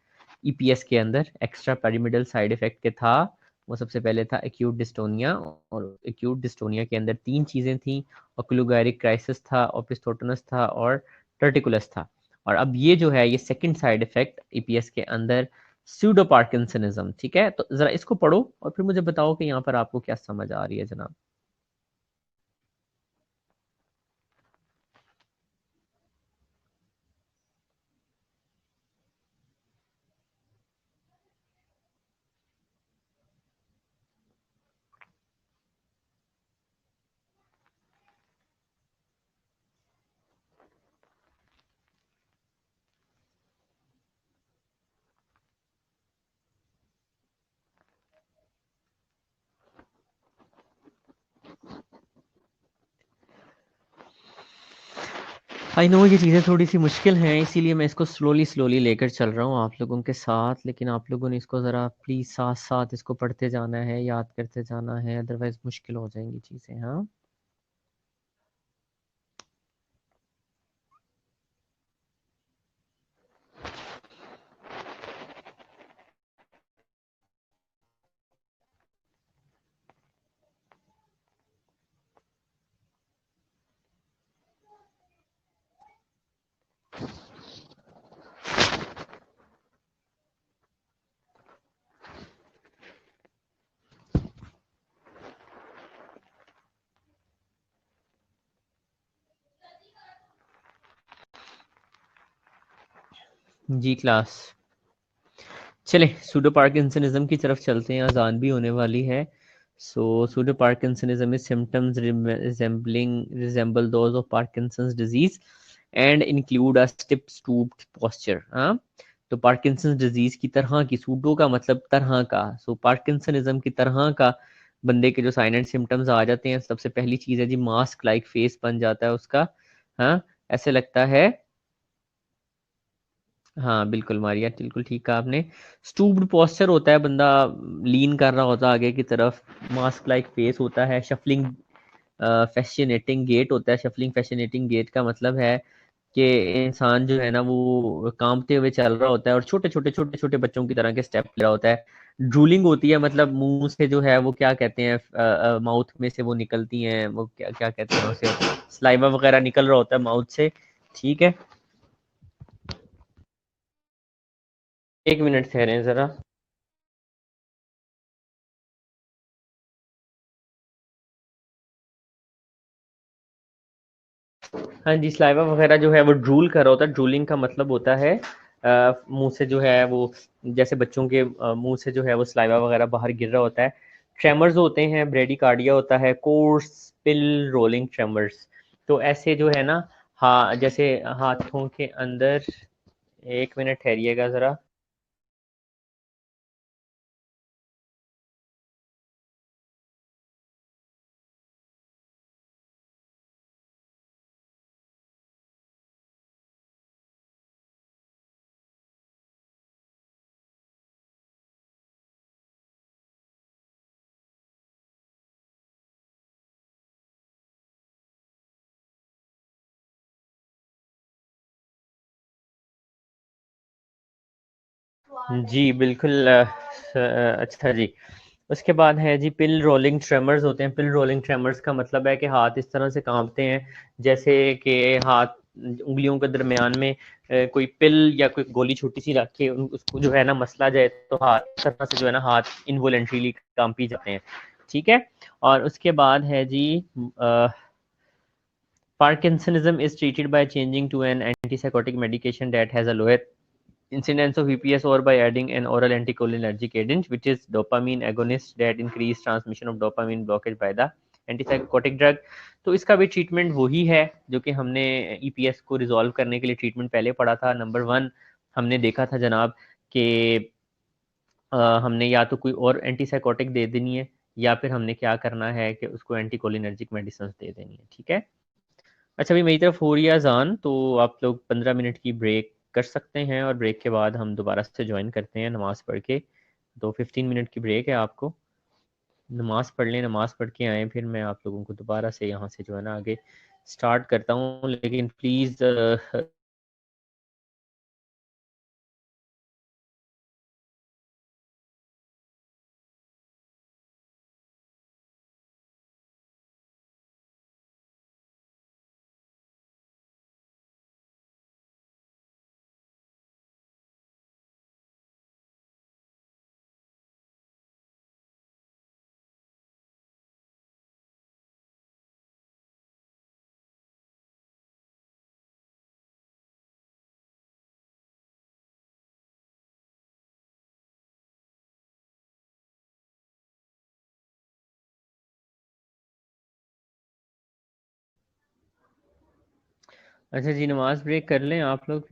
ईपीएस के अंदर एक्स्ट्रा पैरामिडल साइड इफेक्ट के था, वो सबसे पहले था एक्यूट डिस्टोनिया। और एक्यूट डिस्टोनिया के अंदर तीन चीज़ें थी, ओक्लूगैरिक क्राइसिस था, ओपिस्थोटोनस था और टर्टिकुलस था। और अब ये जो है ये सेकंड साइड इफेक्ट ईपीएस के अंदर स्यूडो पार्किंसनिज्म। ठीक है, तो ज़रा इसको पढ़ो और फिर मुझे बताओ कि यहाँ पर आपको क्या समझ आ रही है जनाब। आई नो ये चीज़ें थोड़ी सी मुश्किल हैं, इसीलिए मैं इसको स्लोली स्लोली लेकर चल रहा हूँ आप लोगों के साथ, लेकिन आप लोगों ने इसको ज़रा प्लीज़ साथ साथ इसको पढ़ते जाना है, याद करते जाना है, अदरवाइज़ मुश्किल हो जाएंगी चीज़ें। हाँ जी क्लास, चले सूडो पार्किंसनिज्म की तरफ चलते हैं, अजान भी होने वाली है। So pseudo parkinsonism is symptoms resemble those of Parkinson's disease and include a stiff stooped posture. हाँ, तो पार्किंसंस डिजीज की तरह की, सूडो का मतलब तरह का, सो पार्किंसनिज्म की तरह का बंदे के जो साइन एंड सिम्टम्स आ जाते हैं, सबसे पहली चीज है जी मास्क लाइक फेस बन जाता है उसका। हाँ, ऐसे लगता है। हाँ बिल्कुल मारिया, बिल्कुल ठीक कहा आपने। स्टूप्ड पोस्चर होता है, बंदा लीन कर रहा होता है आगे की तरफ। मास्क लाइक फेस होता है। शफलिंग फैसिनेटिंग गेट होता है। शफलिंग फैसिनेटिंग गेट का मतलब है कि इंसान जो है ना वो कांपते हुए चल रहा होता है और छोटे छोटे बच्चों की तरह के स्टेप ले रहा होता है। ड्रूलिंग होती है, मतलब मुंह से जो है वो क्या कहते हैं, माउथ में से वो निकलती हैं, वो क्या क्या कहते हैं उसे, स्लाइवा वगैरह निकल रहा होता है माउथ से। ठीक है, एक मिनट ठहरें जरा। हाँ जी, स्लाइवा वगैरह जो है वो ड्रूल कर रहा होता है। ड्रूलिंग का मतलब होता है मुंह से जो है वो, जैसे बच्चों के मुंह से जो है वो स्लाइवा वगैरह बाहर गिर रहा होता है। ट्रेमर्स होते हैं, ब्रेडिकार्डिया होता है, कोर्स पिल रोलिंग ट्रेमर्स। तो ऐसे जो है ना, हाँ जैसे हाथों के अंदर, एक मिनट ठहरिएगा ज़रा। जी बिल्कुल, अच्छा जी। उसके बाद है जी पिल रोलिंग ट्रेमर्स होते हैं। पिल रोलिंग ट्रेमर्स का मतलब है कि हाथ इस तरह से कांपते हैं जैसे कि हाथ उंगलियों के दरमियान में कोई पिल या कोई गोली छोटी सी रख के उसको जो है ना मसला जाए, तो हाथ इस तरह से जो है ना हाथ इनवॉलेंट्रीली कांपी जाते हैं। ठीक है, और उसके बाद है जी parkinsonism is treated by changing to an antipsychotic medication that has a lower incidence of EPS or by adding an oral anticholinergic agent, which is dopamine agonist that increase transmission of dopamine blockage by the antipsychotic drug। तो इसका भी treatment वही है जो कि हमने EPS को resolve करने के लिए ट्रीटमेंट पहले पढ़ा था। नंबर वन, हमने देखा था जनाब कि हमने या तो कोई और एंटीसाइकोटिक दे देनी है, या फिर हमने क्या करना है कि उसको एंटीकोलिनर्जिक मेडिसिन दे देनी है। ठीक है, अच्छा अभी मेरी तरफ हो रही है अजान, तो आप लोग 15 मिनट की ब्रेक कर सकते हैं और ब्रेक के बाद हम दोबारा से ज्वाइन करते हैं नमाज पढ़ के। तो 15 मिनट की ब्रेक है आपको, नमाज पढ़ लें, नमाज पढ़ के आएँ, फिर मैं आप लोगों को दोबारा से यहाँ से जो है ना आगे स्टार्ट करता हूँ। लेकिन प्लीज़ अच्छा जी, नमाज ब्रेक कर लें आप लोग।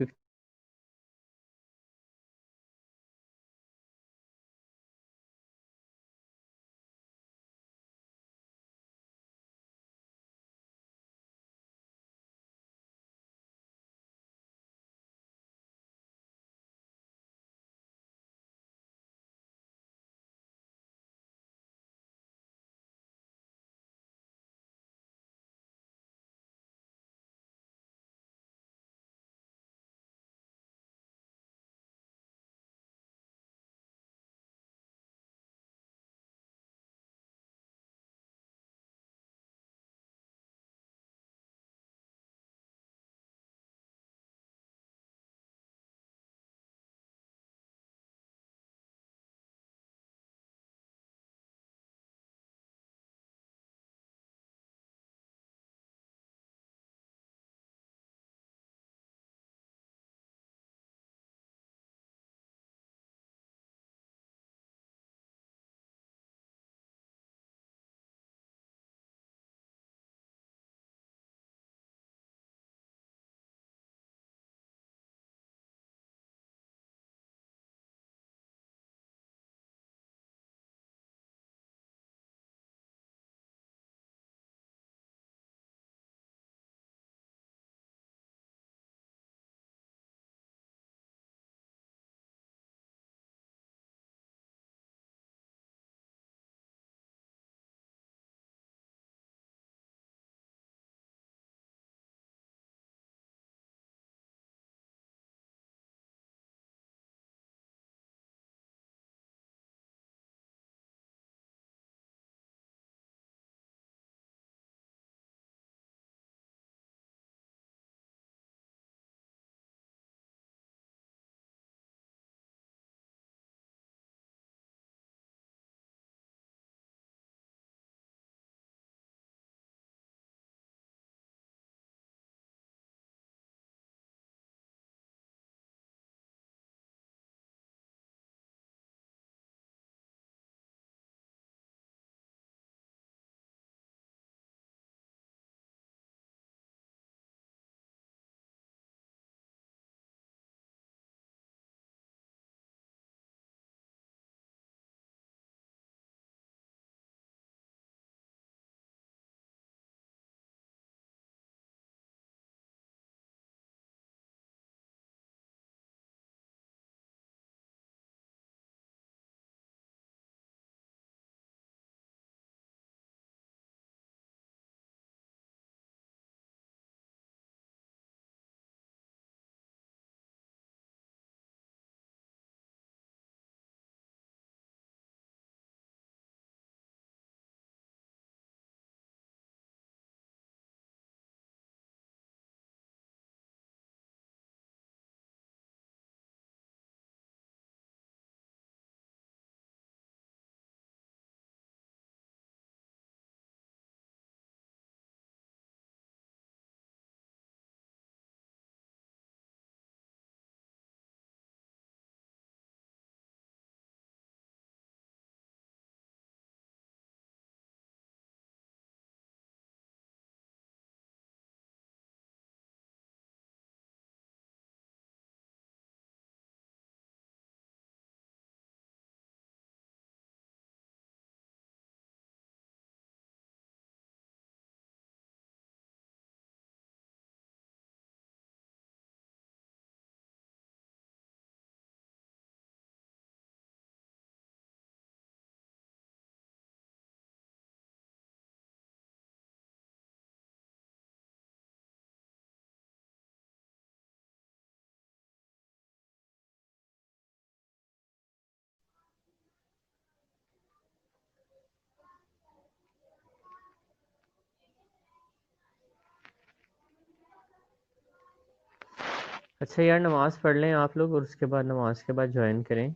अच्छा यार, नमाज़ पढ़ लें आप लोग और उसके बाद नमाज के बाद ज्वाइन करें।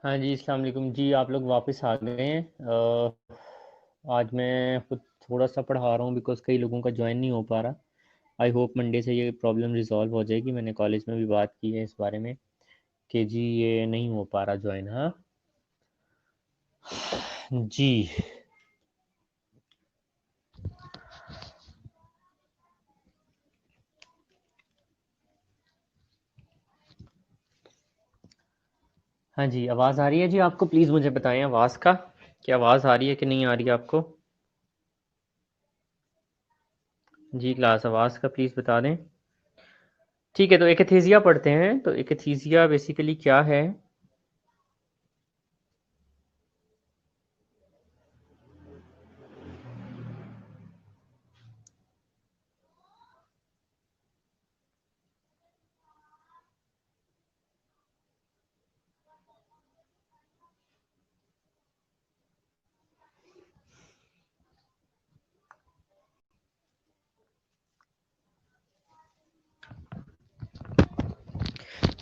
हाँ जी, अस्सलाम वालेकुम जी। आप लोग वापस आ गए हैं। आज मैं खुद थोड़ा सा पढ़ा रहा हूँ बिकॉज़ कई लोगों का ज्वाइन नहीं हो पा रहा। आई होप मंडे से ये प्रॉब्लम रिजॉल्व हो जाएगी। मैंने कॉलेज में भी बात की है इस बारे में कि जी ये नहीं हो पा रहा ज्वाइन। हाँ जी। हाँ जी, आवाज़ आ रही है जी आपको? प्लीज़ मुझे बताएं आवाज़ का, कि आवाज़ आ रही है कि नहीं आ रही है आपको? जी क्लास, आवाज़ का प्लीज़ बता दें। ठीक है, तो एकथीसिया पढ़ते हैं। तो एकथीसिया बेसिकली क्या है?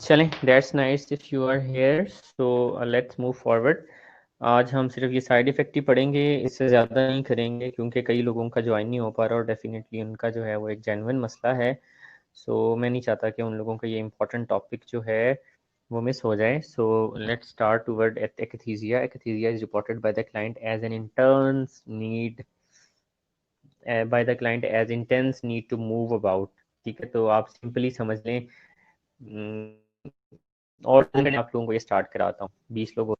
चलें, that's nice if you are here, so let's move forward. आज हम सिर्फ ये साइड इफ़ेक्ट ही पढ़ेंगे, इससे ज़्यादा नहीं करेंगे क्योंकि कई लोगों का ज्वाइन नहीं हो पा रहा और डेफिनेटली उनका जो है वो एक जेन्युइन मसला है। सो मैं नहीं चाहता कि उन लोगों का ये इंपॉर्टेंट टॉपिक जो है वो मिस हो जाए। So let's start toward akathisia. Akathisia is reported by the client as an intense need by the client as intense need to move about. ठीक है, तो आप सिंपली समझ लें। और मैं आप लोगों को ये स्टार्ट कराता हूँ। 20 लोग।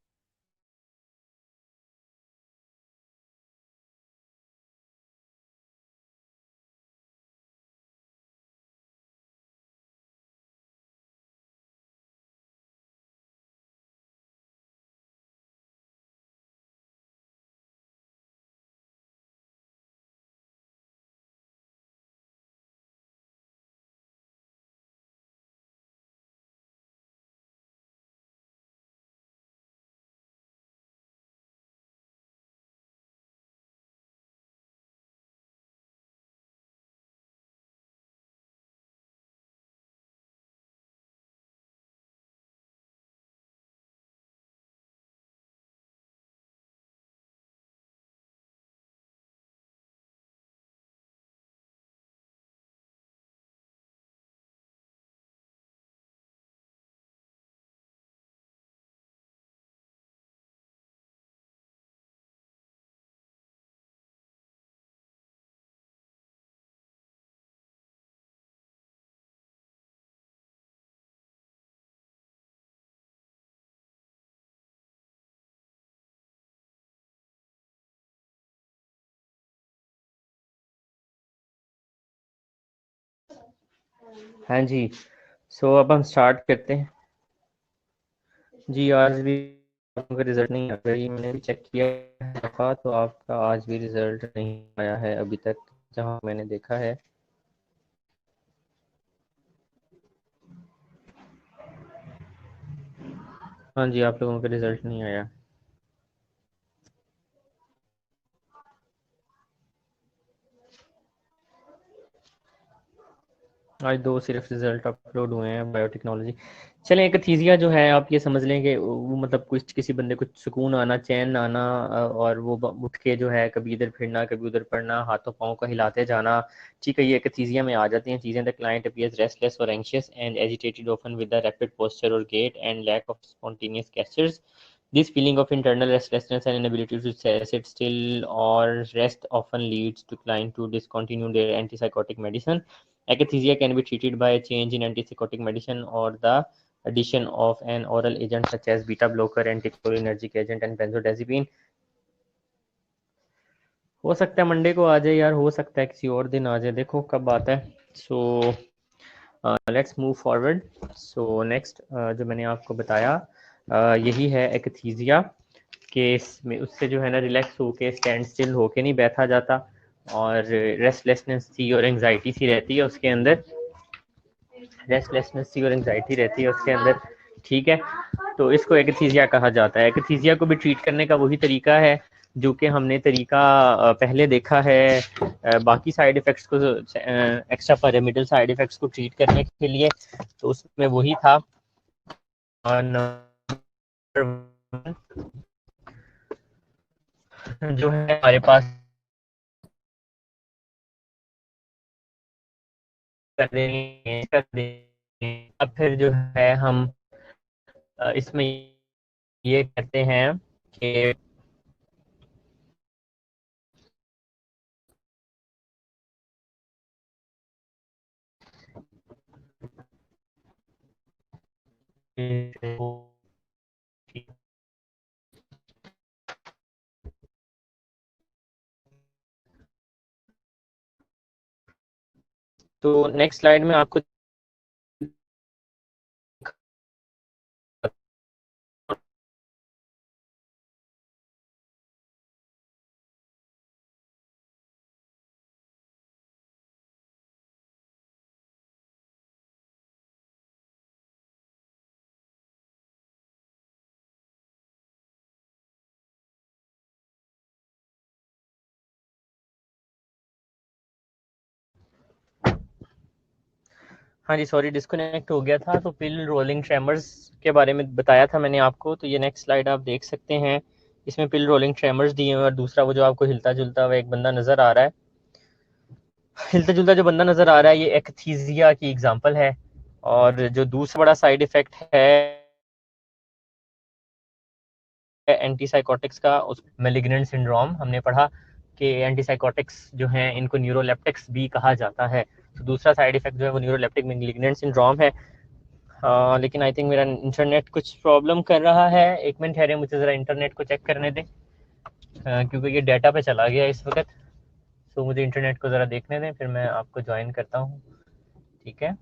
हाँ जी, सो अब हम स्टार्ट करते हैं। जी आज भी आपका रिजल्ट नहीं आ रही, मैंने भी चेक किया था तो आपका आज भी रिजल्ट नहीं आया है अभी तक, जहाँ मैंने देखा है। हाँ जी, आप लोगों का रिजल्ट नहीं आया। आज 2 सिर्फ रिजल्ट अपलोड हुए हैं बायोटेक्नोलॉजी। चलें, एक थीसिया जो है आप ये समझ लें कि वो मतलब कुछ किसी बंदे को सुकून आना, चैन आना, और वो उठ के जो है कभी इधर फिरना कभी उधर पड़ना, हाथों पाँव का हिलाते जाना। ठीक है, ये एक थीसिया में आ जाती हैं चीज़ें। द क्लाइंट अपीयर्स रेस्टलेस और anxious and agitated often with the rapid posture और gait and lack of spontaneous gestures. This feeling of internal restlessness and inability to sit still or rest often leads to client to discontinue their antipsychotic medicine. Akathisia can be treated by a change in antipsychotic medicine or the addition of an oral agent such as beta blocker, anticholinergic agent and benzodiazepine. हो सकता है Monday को आ जाए यार, हो सकता है किसी और दिन आ जाए, देखो कब आता है। सो let's move forward. So next जो मैंने आपको बताया यही है एकथीसिया। केस में उससे जो है ना रिलैक्स होके स्टैंड स्टिल होके नहीं बैठा जाता, और रेस्टलेसनेस सी और एंग्जाइटी सी रहती है उसके अंदर। रेस्टलेसनेस सी और एंग्जाइटी रहती है उसके अंदर। ठीक है, तो इसको एकथीसिया कहा जाता है। एकथीसिया को भी ट्रीट करने का वही तरीका है जो कि हमने तरीका पहले देखा है। बाकी साइड इफेक्ट्स को, एक्स्ट्रा पैरामिडल साइड इफेक्ट्स को ट्रीट करने के लिए, तो उसमें वही था। नंबर जो है हमारे पास कर देंगे। अब फिर जो है हम इसमें ये कहते हैं कि तो नेक्स्ट स्लाइड में आपको हाँ जी सॉरी डिस्कनेक्ट हो गया था। तो पिल रोलिंग ट्रेमर्स के बारे में बताया था मैंने आपको। तो ये नेक्स्ट स्लाइड आप देख सकते हैं, इसमें पिल रोलिंग ट्रेमर्स दिए हुए और दूसरा वो जो आपको हिलता जुलता हुआ एक बंदा नज़र आ रहा है, हिलता जुलता जो बंदा नज़र आ रहा है, ये एकथीजिया की एग्जांपल है। और जो दूसरा बड़ा साइड इफेक्ट है एंटीसाइकोटिक्स का, उस मैलिग्नेंट सिंड्रोम हमने पढ़ा कि एंटीसाइकोटिक्स जो हैं इनको न्यूरोलेप्टिक्स भी कहा जाता है। तो दूसरा साइड इफेक्ट जो है वो न्यूरोलेप्टिक मैलिग्नेंट सिंड्रोम है। लेकिन आई थिंक मेरा इंटरनेट कुछ प्रॉब्लम कर रहा है। एक मिनट ठहरे, मुझे ज़रा इंटरनेट को चेक करने दें, क्योंकि ये डाटा पे चला गया इस वक्त। तो मुझे इंटरनेट को ज़रा देखने दें, फिर मैं आपको ज्वाइन करता हूँ। ठीक है।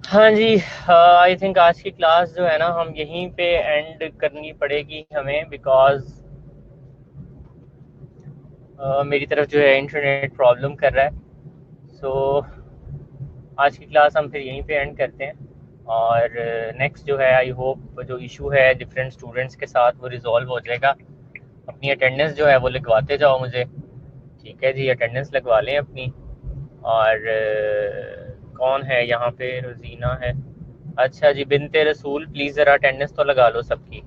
हाँ जी, आई थिंक आज की क्लास जो है ना हम यहीं पे एंड करनी पड़ेगी हमें, बिकॉज मेरी तरफ जो है इंटरनेट प्रॉब्लम कर रहा है। सो आज की क्लास हम फिर यहीं पे एंड करते हैं। और नेक्स्ट जो है आई होप जो इशू है डिफरेंट स्टूडेंट्स के साथ वो रिजॉल्व हो जाएगा। अपनी अटेंडेंस जो है वो लगवाते जाओ मुझे। ठीक है जी, अटेंडेंस लगवा लें अपनी। और कौन है यहाँ पे? रोजीना है। अच्छा जी, बिनते रसूल प्लीज़ ज़रा अटेंडेंस तो लगा लो सबकी।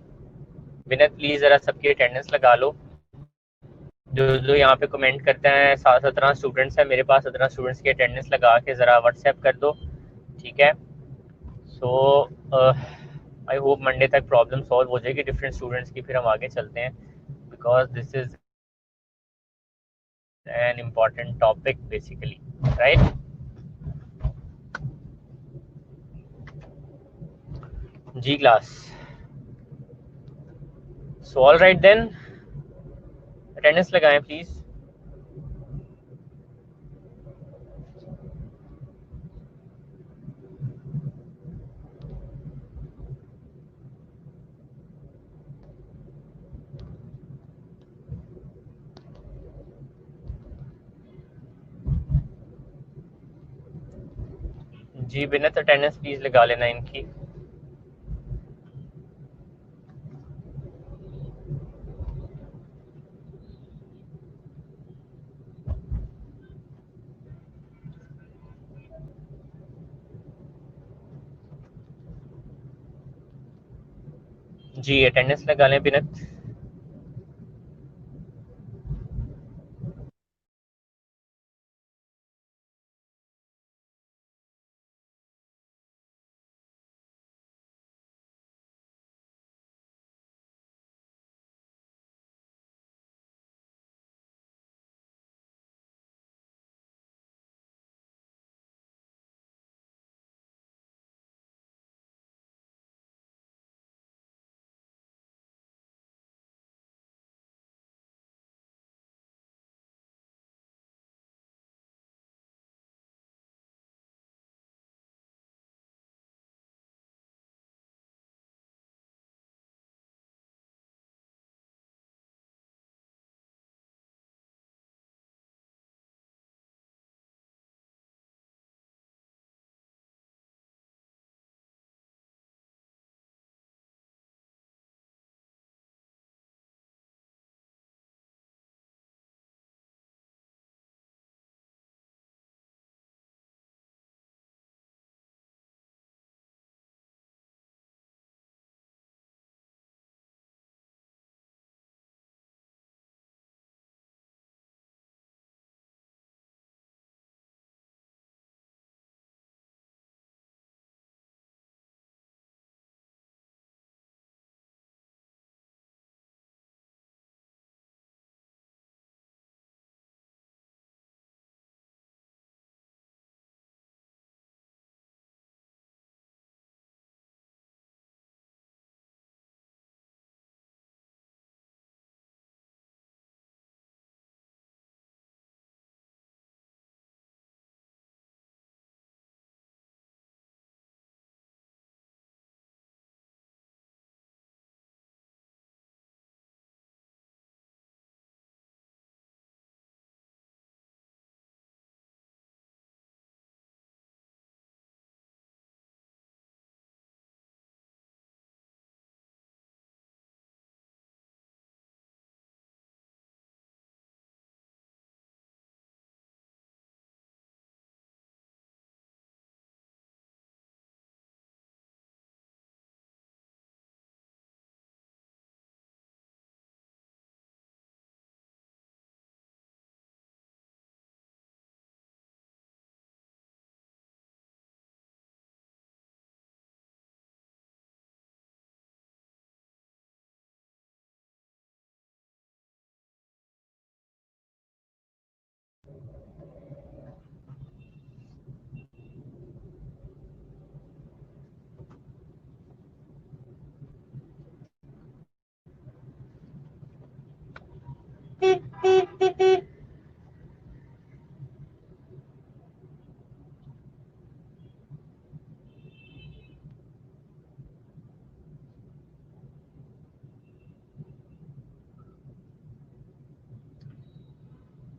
बिनत प्लीज़ ज़रा सबकी अटेंडेंस लगा लो। जो जो यहाँ पे कमेंट करते हैं, 17 स्टूडेंट्स हैं मेरे पास, 17 स्टूडेंट्स की अटेंडेंस लगा के ज़रा व्हाट्सएप कर दो। ठीक है। सो आई होप मंडे तक प्रॉब्लम सॉल्व हो जाएगी डिफरेंट स्टूडेंट्स की, फिर हम आगे चलते हैं, because this is an important topic basically, right? जी class. So all right then, attendance लगाएं प्लीज़। जी बिनत अटेंडेंस प्लीज लगा लेना इनकी। जी अटेंडेंस लगा लें बिनत।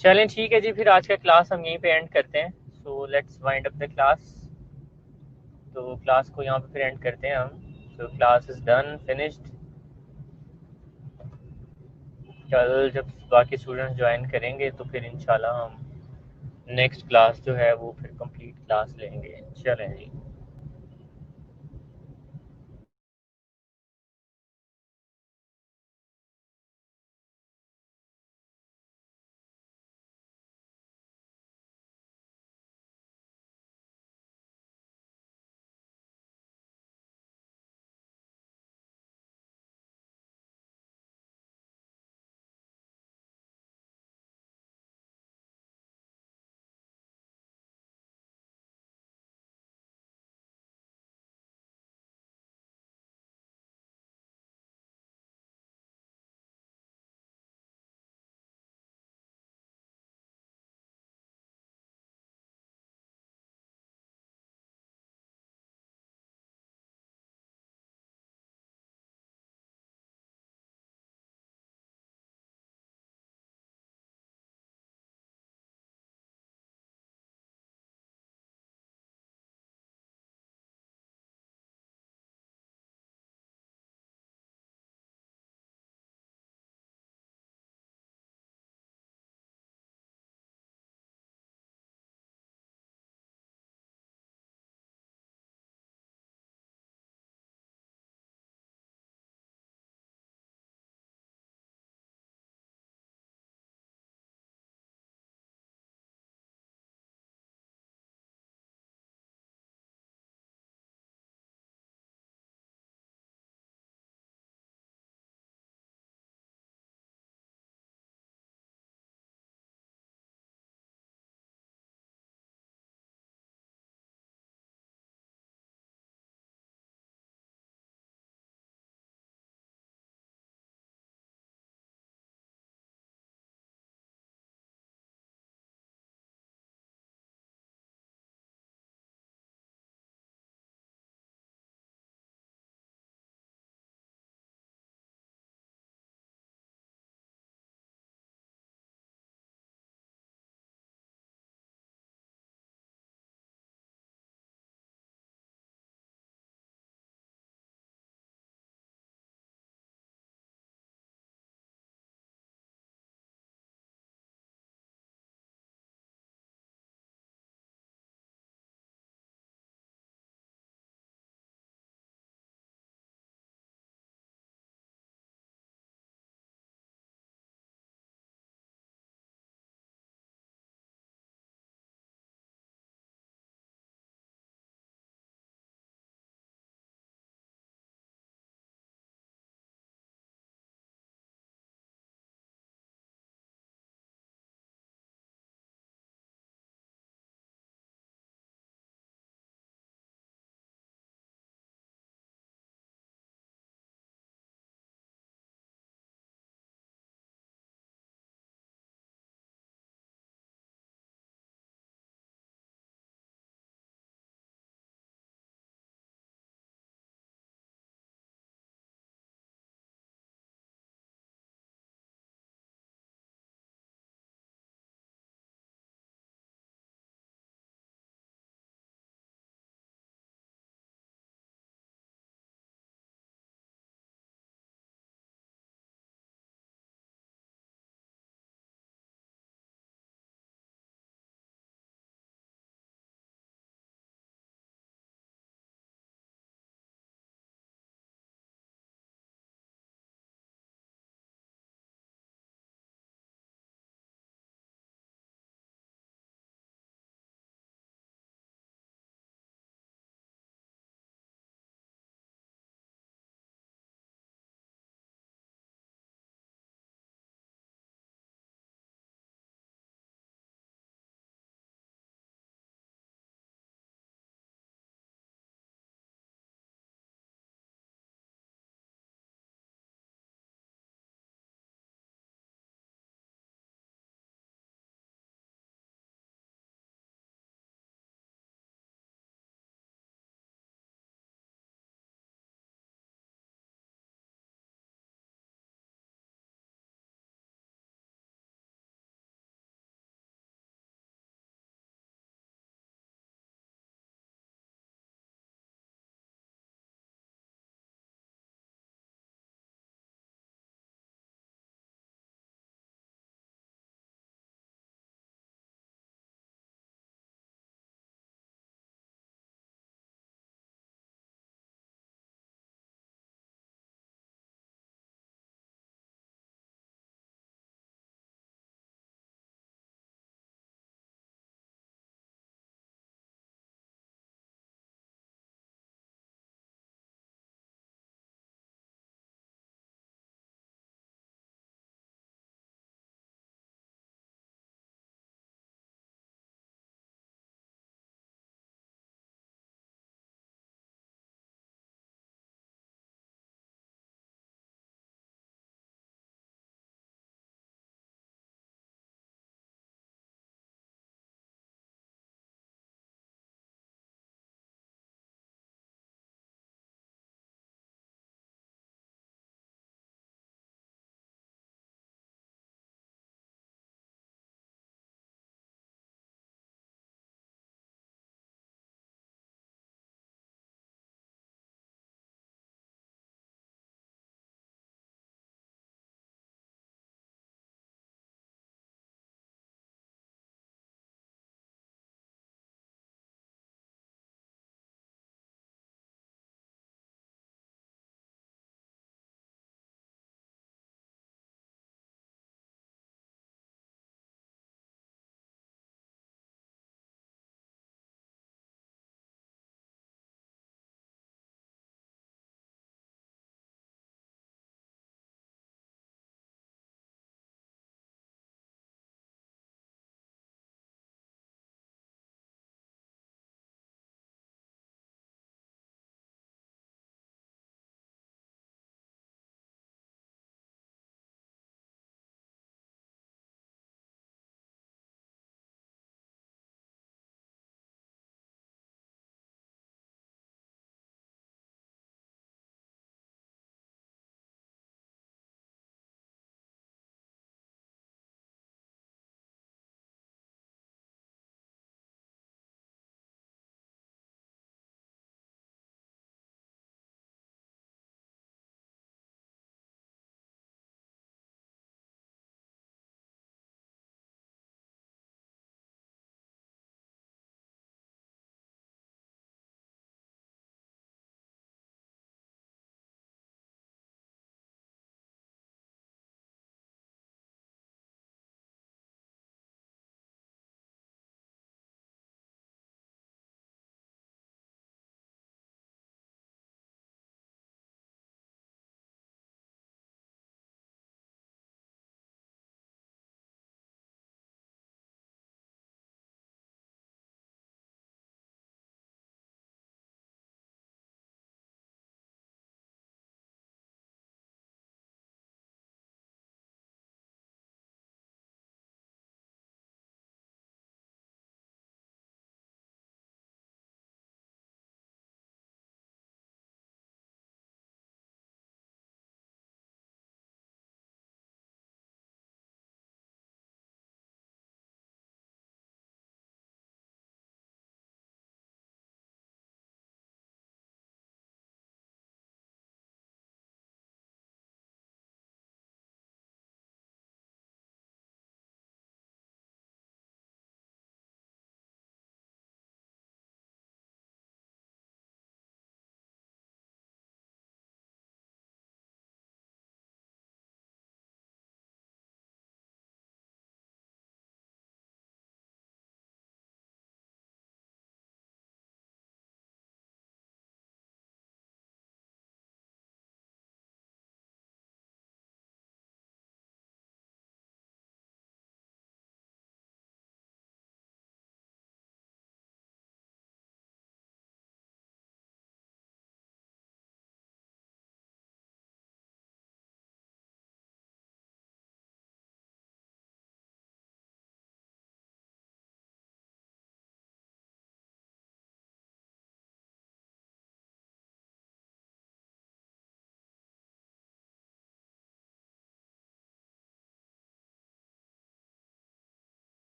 चलें ठीक है जी, फिर आज का क्लास हम यहीं पे एंड करते हैं। So let's wind up the class. तो क्लास को यहाँ पे फिर एंड करते हैं हम। So class is done finished. कल जब बाकी स्टूडेंट्स ज्वाइन करेंगे तो फिर इंशाल्लाह हम नेक्स्ट क्लास जो है वो फिर कंप्लीट क्लास लेंगे। चलें जी।